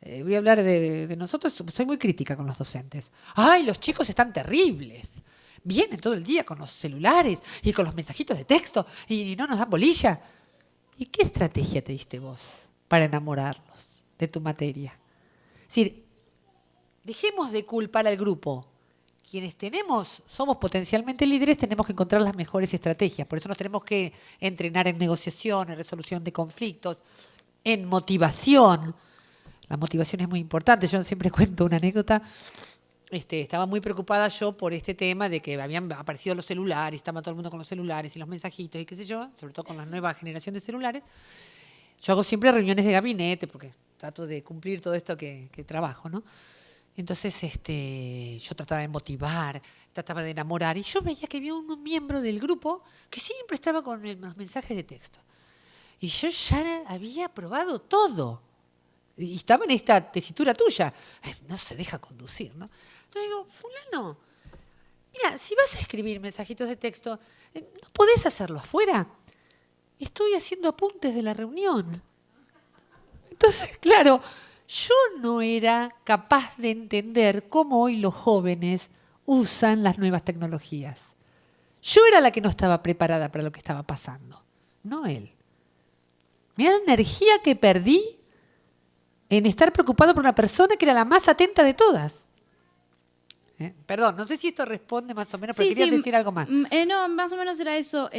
voy a hablar de nosotros. Soy muy crítica con los docentes. ¡Ay, los chicos están terribles! Vienen todo el día con los celulares y con los mensajitos de texto y no nos dan bolilla. ¿Y qué estrategia te diste vos para enamorarlos de tu materia? Es decir, dejemos de culpar al grupo. Quienes somos potencialmente líderes, tenemos que encontrar las mejores estrategias. Por eso nos tenemos que entrenar en negociación, en resolución de conflictos, en motivación. La motivación es muy importante. Yo siempre cuento una anécdota. Estaba muy preocupada yo por este tema de que habían aparecido los celulares, estaba todo el mundo con los celulares y los mensajitos y qué sé yo, sobre todo con la nueva generación de celulares. Yo hago siempre reuniones de gabinete porque trato de cumplir todo esto que trabajo, ¿no? Entonces yo trataba de motivar, trataba de enamorar y yo veía que había un miembro del grupo que siempre estaba con los mensajes de texto. Y yo ya había probado todo. Y estaba en esta tesitura tuya. No se deja conducir, ¿no? Entonces digo, fulano, mira, si vas a escribir mensajitos de texto, ¿no podés hacerlo afuera? Estoy haciendo apuntes de la reunión. Entonces, claro, yo no era capaz de entender cómo hoy los jóvenes usan las nuevas tecnologías. Yo era la que no estaba preparada para lo que estaba pasando, no él. Mirá la energía que perdí en estar preocupado por una persona que era la más atenta de todas. Perdón, no sé si esto responde más o menos, pero quería decir algo más. No, más o menos era eso,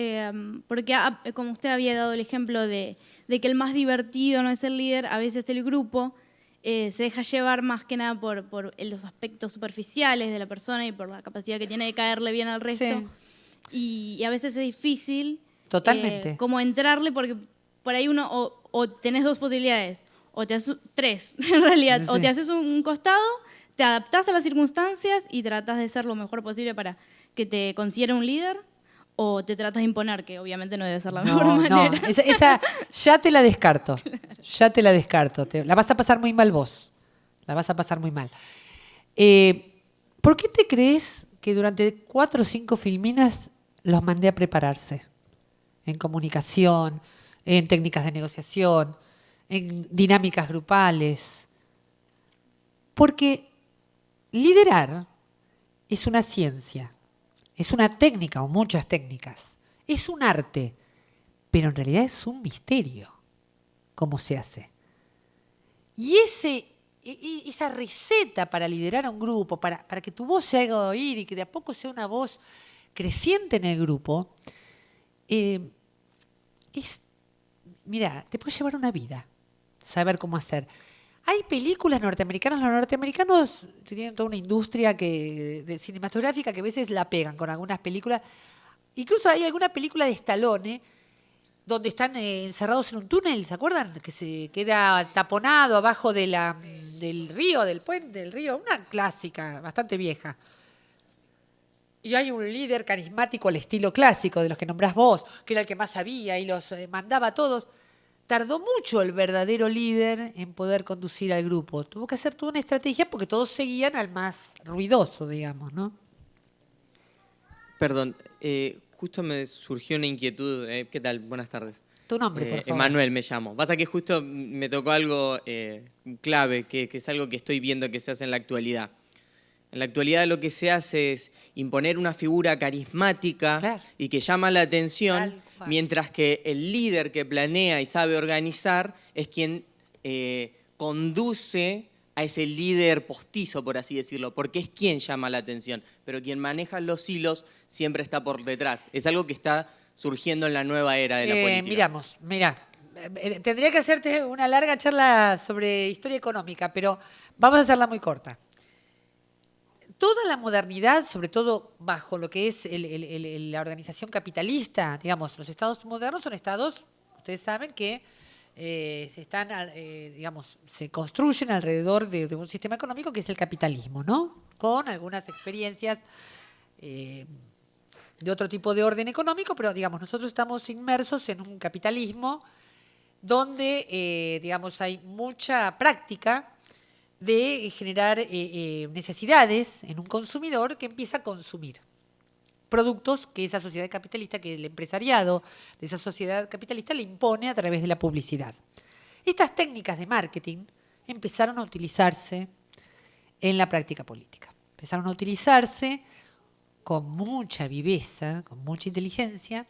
porque como usted había dado el ejemplo de que el más divertido no es el líder, a veces el grupo se deja llevar más que nada por los aspectos superficiales de la persona y por la capacidad que tiene de caerle bien al resto. Sí. Y a veces es difícil como entrarle porque por ahí uno o tenés dos posibilidades, o te haces tres en realidad, sí. O te haces un costado, te adaptás a las circunstancias y tratás de ser lo mejor posible para que te considere un líder, o te tratas de imponer, que obviamente no debe ser la mejor manera. No, esa ya te la descarto. Ya te la descarto. La vas a pasar muy mal vos. La vas a pasar muy mal. ¿Por qué te crees que durante 4 o 5 filminas los mandé a prepararse? En comunicación, en técnicas de negociación, en dinámicas grupales. Porque liderar es una ciencia, es una técnica o muchas técnicas, es un arte, pero en realidad es un misterio cómo se hace. Y esa receta para liderar a un grupo, para que tu voz se haga oír y que de a poco sea una voz creciente en el grupo, mira, te puede llevar una vida saber cómo hacer. Hay películas norteamericanas, los norteamericanos tienen toda una industria cinematográfica que a veces la pegan con algunas películas. Incluso hay alguna película de Stallone donde están encerrados en un túnel, ¿se acuerdan? Que se queda taponado abajo de del río, del puente del río, una clásica, bastante vieja. Y hay un líder carismático al estilo clásico, de los que nombrás vos, que era el que más sabía y los mandaba a todos. Tardó mucho el verdadero líder en poder conducir al grupo. Tuvo que hacer toda una estrategia porque todos seguían al más ruidoso, digamos, ¿no? Perdón, justo me surgió una inquietud. ¿Qué tal? Buenas tardes. Tu nombre, por favor. Emanuel me llamo. Pasa que justo me tocó algo clave, que es algo que estoy viendo que se hace en la actualidad. En la actualidad lo que se hace es imponer una figura carismática, claro, y que llama la atención, claro, mientras que el líder que planea y sabe organizar es quien conduce a ese líder postizo, por así decirlo, porque es quien llama la atención, pero quien maneja los hilos siempre está por detrás. Es algo que está surgiendo en la nueva era de la política. Mirá, tendría que hacerte una larga charla sobre historia económica, pero vamos a hacerla muy corta. Toda la modernidad, sobre todo bajo lo que es la organización capitalista, digamos, los estados modernos son estados, ustedes saben que se construyen alrededor de un sistema económico que es el capitalismo, ¿no? Con algunas experiencias de otro tipo de orden económico, pero digamos, nosotros estamos inmersos en un capitalismo donde, hay mucha práctica de generar necesidades en un consumidor que empieza a consumir productos que esa sociedad capitalista, que el empresariado de esa sociedad capitalista le impone a través de la publicidad. Estas técnicas de marketing empezaron a utilizarse en la práctica política. Empezaron a utilizarse con mucha viveza, con mucha inteligencia,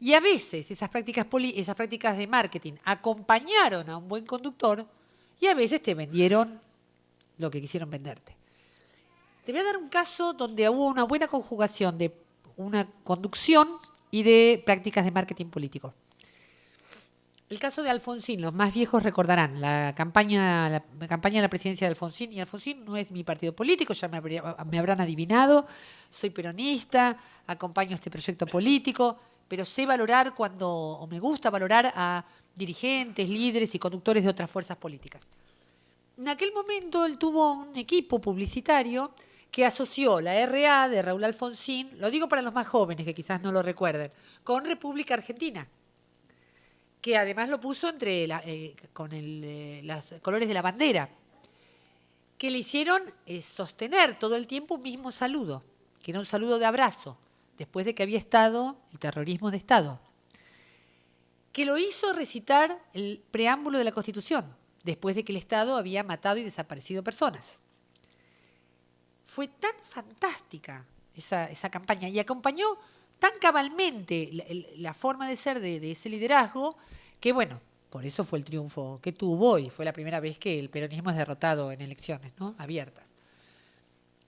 y a veces esas prácticas de marketing acompañaron a un buen conductor y a veces te vendieron lo que quisieron venderte. Te voy a dar un caso donde hubo una buena conjugación de una conducción y de prácticas de marketing político. El caso de Alfonsín, los más viejos recordarán la campaña de la presidencia de Alfonsín, y Alfonsín no es mi partido político, ya me habrán adivinado, soy peronista, acompaño este proyecto político, pero sé valorar o me gusta valorar a dirigentes, líderes y conductores de otras fuerzas políticas. En aquel momento él tuvo un equipo publicitario que asoció la RA de Raúl Alfonsín, lo digo para los más jóvenes que quizás no lo recuerden, con República Argentina, que además lo puso con los colores de la bandera, que le hicieron sostener todo el tiempo un mismo saludo, que era un saludo de abrazo, después de que había estado el terrorismo de Estado, que lo hizo recitar el preámbulo de la Constitución, después de que el Estado había matado y desaparecido personas. Fue tan fantástica esa campaña y acompañó tan cabalmente la forma de ser de ese liderazgo que, bueno, por eso fue el triunfo que tuvo y fue la primera vez que el peronismo es derrotado en elecciones, ¿no?, abiertas.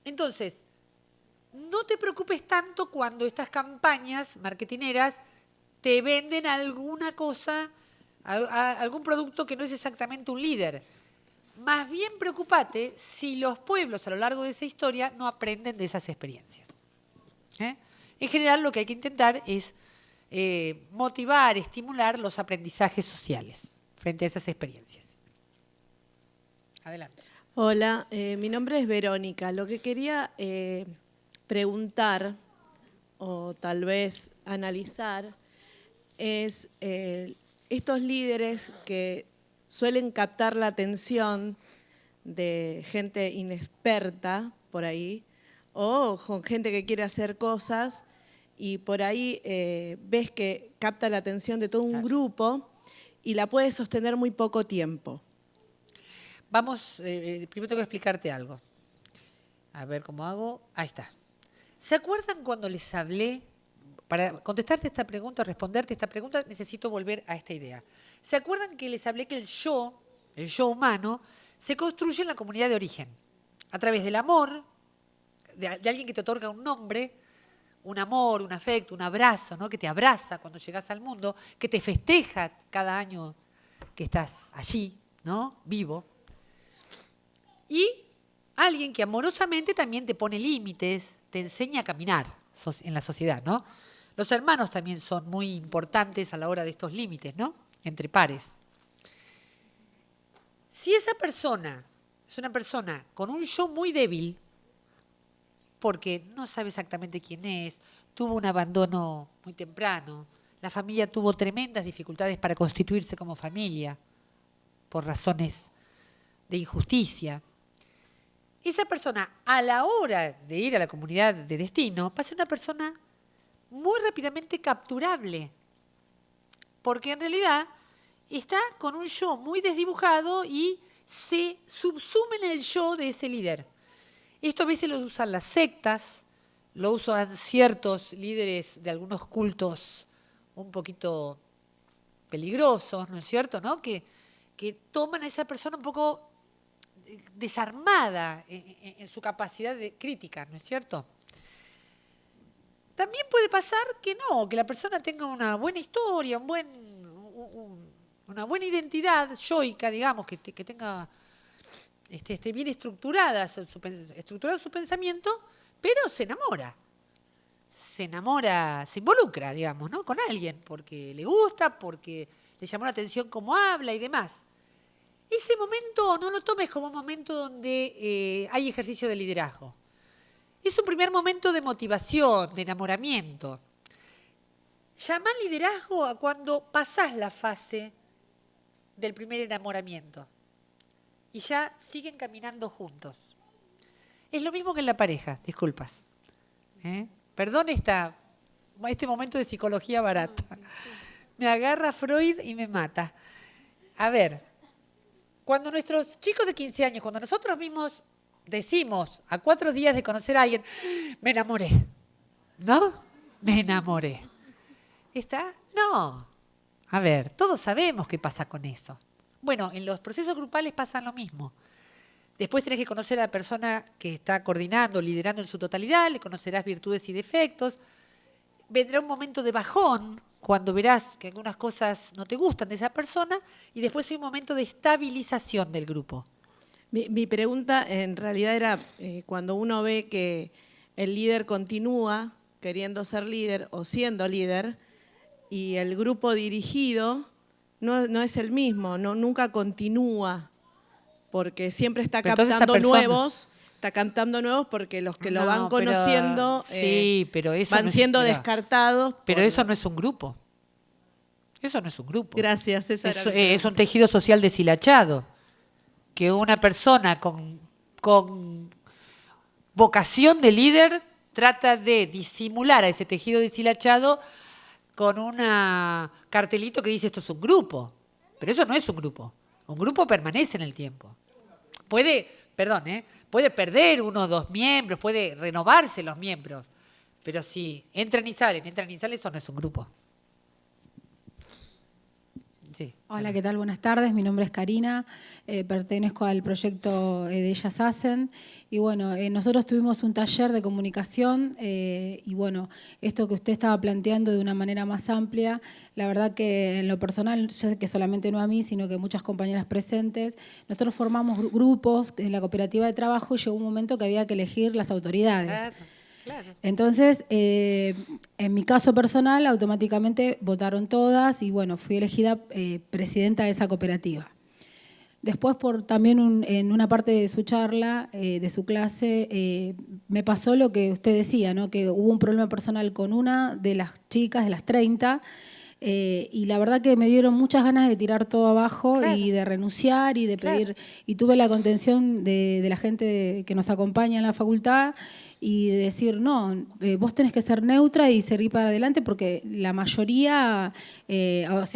Entonces, no te preocupes tanto cuando estas campañas marketineras te venden alguna cosa, algún producto que no es exactamente un líder. Más bien preocupate si los pueblos a lo largo de esa historia no aprenden de esas experiencias. En general lo que hay que intentar es motivar, estimular los aprendizajes sociales frente a esas experiencias. Adelante. Hola, mi nombre es Verónica. Lo que quería preguntar o tal vez analizar es estos líderes que suelen captar la atención de gente inexperta por ahí o con gente que quiere hacer cosas y por ahí ves que capta la atención de todo un grupo y la puede sostener muy poco tiempo. Vamos, primero tengo que explicarte algo. A ver cómo hago. Ahí está. ¿Se acuerdan cuando les hablé? Para contestarte esta pregunta, responderte esta pregunta, necesito volver a esta idea. ¿Se acuerdan que les hablé que el yo humano, se construye en la comunidad de origen? A través del amor, de alguien que te otorga un nombre, un amor, un afecto, un abrazo, ¿no?, que te abraza cuando llegas al mundo, que te festeja cada año que estás allí, ¿no?, vivo. Y alguien que amorosamente también te pone límites, te enseña a caminar en la sociedad, ¿no? Los hermanos también son muy importantes a la hora de estos límites, ¿no?, entre pares. Si esa persona es una persona con un yo muy débil, porque no sabe exactamente quién es, tuvo un abandono muy temprano, la familia tuvo tremendas dificultades para constituirse como familia, por razones de injusticia. Esa persona, a la hora de ir a la comunidad de destino, va a ser una persona muy rápidamente capturable, porque en realidad está con un yo muy desdibujado y se subsume en el yo de ese líder. Esto a veces lo usan las sectas, lo usan ciertos líderes de algunos cultos un poquito peligrosos, ¿no es cierto?, ¿no? Que toman a esa persona un poco desarmada en su capacidad de crítica, ¿no es cierto? También puede pasar que no, que la persona tenga una buena historia, una buena identidad yoica, digamos, que tenga esté bien estructurada su pensamiento, pero se enamora. Se involucra, digamos, ¿no? Con alguien, porque le gusta, porque le llamó la atención cómo habla y demás. Ese momento no lo tomes como un momento donde hay ejercicio de liderazgo. Es un primer momento de motivación, de enamoramiento. Llamá liderazgo a cuando pasás la fase del primer enamoramiento y ya siguen caminando juntos. Es lo mismo que en la pareja, disculpas. Perdón este momento de psicología barata. Me agarra Freud y me mata. A ver, cuando nuestros chicos de 15 años, cuando nosotros mismos decimos a 4 días de conocer a alguien, me enamoré, ¿no? Me enamoré. ¿Está? No. A ver, todos sabemos qué pasa con eso. Bueno, en los procesos grupales pasa lo mismo. Después tenés que conocer a la persona que está coordinando, liderando en su totalidad, le conocerás virtudes y defectos. Vendrá un momento de bajón, cuando verás que algunas cosas no te gustan de esa persona, y después hay un momento de estabilización del grupo. Mi pregunta en realidad era, cuando uno ve que el líder continúa queriendo ser líder o siendo líder, y el grupo dirigido no es el mismo, nunca continúa, porque siempre está captando nuevos. Está captando nuevos porque los que lo van conociendo pero eso van siendo descartados. Pero eso no es un grupo. Eso no es un grupo. Gracias, César. Es un tejido social deshilachado. Que una persona con vocación de líder trata de disimular a ese tejido deshilachado con un cartelito que dice esto es un grupo. Pero eso no es un grupo. Un grupo permanece en el tiempo. Puede perder 1 o 2 miembros, puede renovarse los miembros, pero si entran y salen, eso no es un grupo. Sí. Hola, ¿qué tal? Buenas tardes. Mi nombre es Karina, pertenezco al proyecto de Ellas Hacen. Y bueno, nosotros tuvimos un taller de comunicación y bueno, esto que usted estaba planteando de una manera más amplia, la verdad que en lo personal, yo sé que solamente no a mí, sino que muchas compañeras presentes, nosotros formamos grupos en la cooperativa de trabajo y llegó un momento que había que elegir las autoridades. Claro. Entonces, en mi caso personal, automáticamente votaron todas y bueno, fui elegida presidenta de esa cooperativa. Después, también en una parte de su charla, de su clase, me pasó lo que usted decía, ¿no? Que hubo un problema personal con una de las chicas, de las 30, y la verdad que me dieron muchas ganas de tirar todo abajo, claro, y de renunciar y de pedir, y tuve la contención de la gente que nos acompaña en la facultad y de decir, no, vos tenés que ser neutra y seguir para adelante porque la mayoría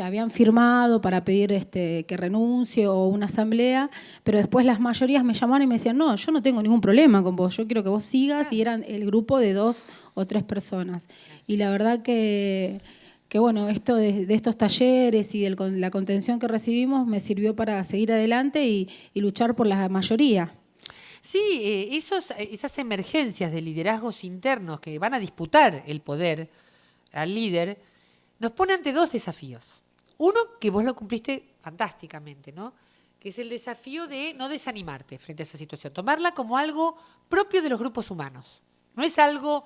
habían firmado para pedir que renuncie o una asamblea, pero después las mayorías me llamaban y me decían, no, yo no tengo ningún problema con vos, yo quiero que vos sigas, y eran el grupo de 2 o 3 personas. Y la verdad que bueno, esto de estos talleres y de la contención que recibimos me sirvió para seguir adelante y luchar por la mayoría. Sí, esas emergencias de liderazgos internos que van a disputar el poder al líder, nos pone ante 2 desafíos. Uno, que vos lo cumpliste fantásticamente, ¿no? Que es el desafío de no desanimarte frente a esa situación, tomarla como algo propio de los grupos humanos. No es algo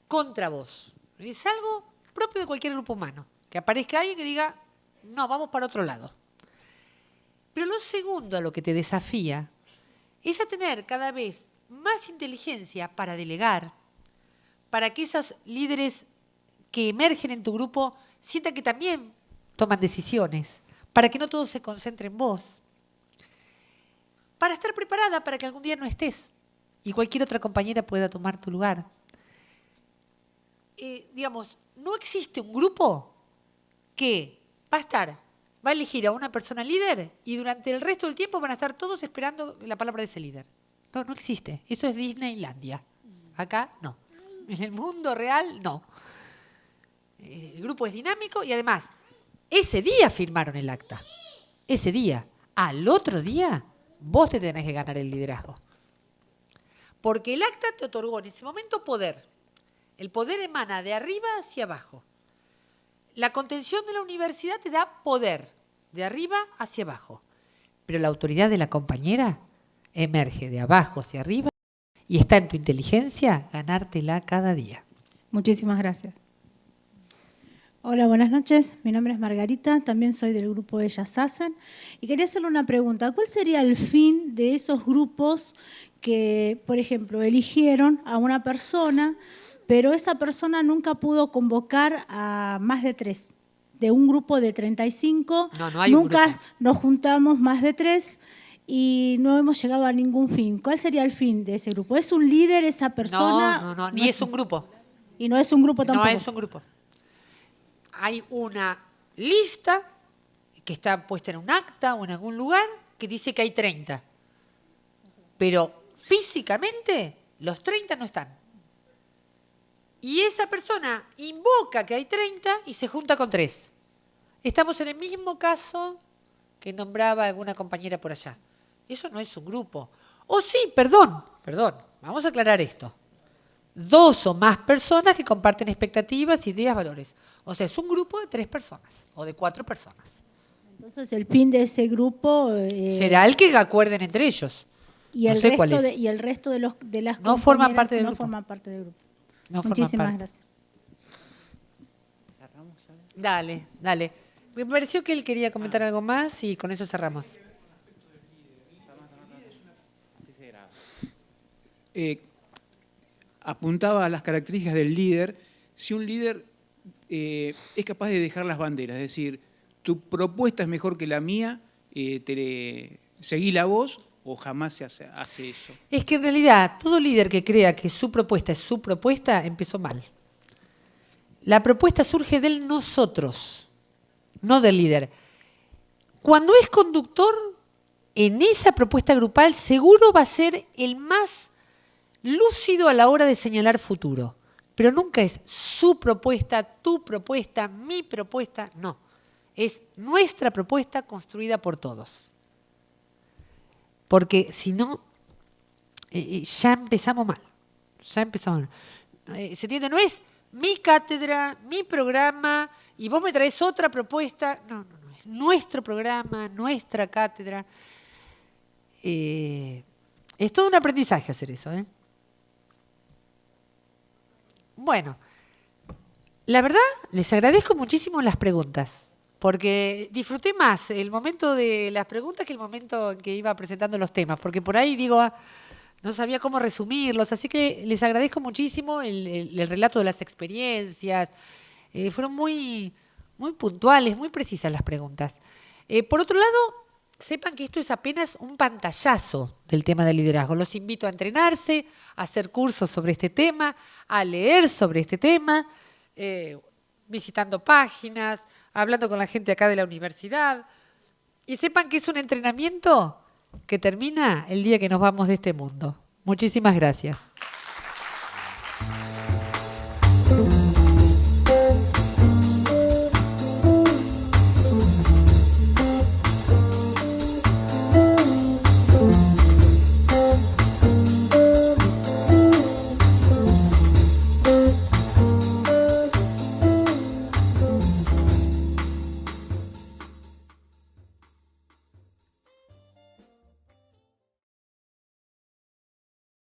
contra vos, es algo propio de cualquier grupo humano. Que aparezca alguien que diga, no, vamos para otro lado. Pero lo segundo a lo que te desafía es a tener cada vez más inteligencia para delegar, para que esos líderes que emergen en tu grupo sientan que también toman decisiones, para que no todo se concentre en vos, para estar preparada para que algún día no estés y cualquier otra compañera pueda tomar tu lugar. Digamos, no existe un grupo que va a elegir a una persona líder y durante el resto del tiempo van a estar todos esperando la palabra de ese líder. No, no existe. Eso es Disneylandia. Acá no. En el mundo real no. El grupo es dinámico y además, ese día firmaron el acta. Ese día. Al otro día, vos te tenés que ganar el liderazgo. Porque el acta te otorgó en ese momento poder. El poder emana de arriba hacia abajo. La contención de la universidad te da poder, de arriba hacia abajo. Pero la autoridad de la compañera emerge de abajo hacia arriba y está en tu inteligencia ganártela cada día. Muchísimas gracias. Hola, buenas noches. Mi nombre es Margarita, también soy del grupo Ellas Hacen. Y quería hacerle una pregunta. ¿Cuál sería el fin de esos grupos que, por ejemplo, eligieron a una persona, pero esa persona nunca pudo convocar a más de 3? De un grupo de 35, No hay un nunca grupo. nos juntamos más de 3 y no hemos llegado a ningún fin. ¿Cuál sería el fin de ese grupo? ¿Es un líder esa persona? No, ni es un grupo. Y no es un grupo tampoco. No es un grupo. Hay una lista que está puesta en un acta o en algún lugar que dice que hay 30. Pero físicamente los 30 no están. Y esa persona invoca que hay 30 y se junta con 3. Estamos en el mismo caso que nombraba alguna compañera por allá. Eso no es un grupo. O sí, perdón, vamos a aclarar esto. 2 o más personas que comparten expectativas, ideas, valores. O sea, es un grupo de 3 personas o de 4 personas. Entonces, el fin de ese grupo... Será el que acuerden entre ellos. Y el, no sé cuál resto es. y el resto de las No forman compañeras parte del no grupo. forman parte del grupo. No forman Muchísimas parte. gracias. Dale. Me pareció que él quería comentar algo más y con eso cerramos. Apuntaba a las características del líder. Si un líder es capaz de dejar las banderas, es decir, tu propuesta es mejor que la mía, seguí la voz o jamás se hace eso. Es que en realidad todo líder que crea que su propuesta es su propuesta empezó mal. La propuesta surge del nosotros, no del líder. Cuando es conductor, en esa propuesta grupal seguro va a ser el más lúcido a la hora de señalar futuro. Pero nunca es su propuesta, tu propuesta, mi propuesta, no. Es nuestra propuesta construida por todos. Porque si no, ya empezamos mal. ¿Se entiende? No es mi cátedra, mi programa, y vos me traes otra propuesta. No. Es nuestro programa, nuestra cátedra. Es todo un aprendizaje hacer eso, ¿eh? Bueno, la verdad, les agradezco muchísimo las preguntas, porque disfruté más el momento de las preguntas que el momento en que iba presentando los temas, porque por ahí, no sabía cómo resumirlos, así que les agradezco muchísimo el relato de las experiencias. Fueron muy puntuales, muy precisas las preguntas. Por otro lado, sepan que esto es apenas un pantallazo del tema del liderazgo. Los invito a entrenarse, a hacer cursos sobre este tema, a leer sobre este tema, visitando páginas, hablando con la gente acá de la universidad. Y sepan que es un entrenamiento que termina el día que nos vamos de este mundo. Muchísimas gracias.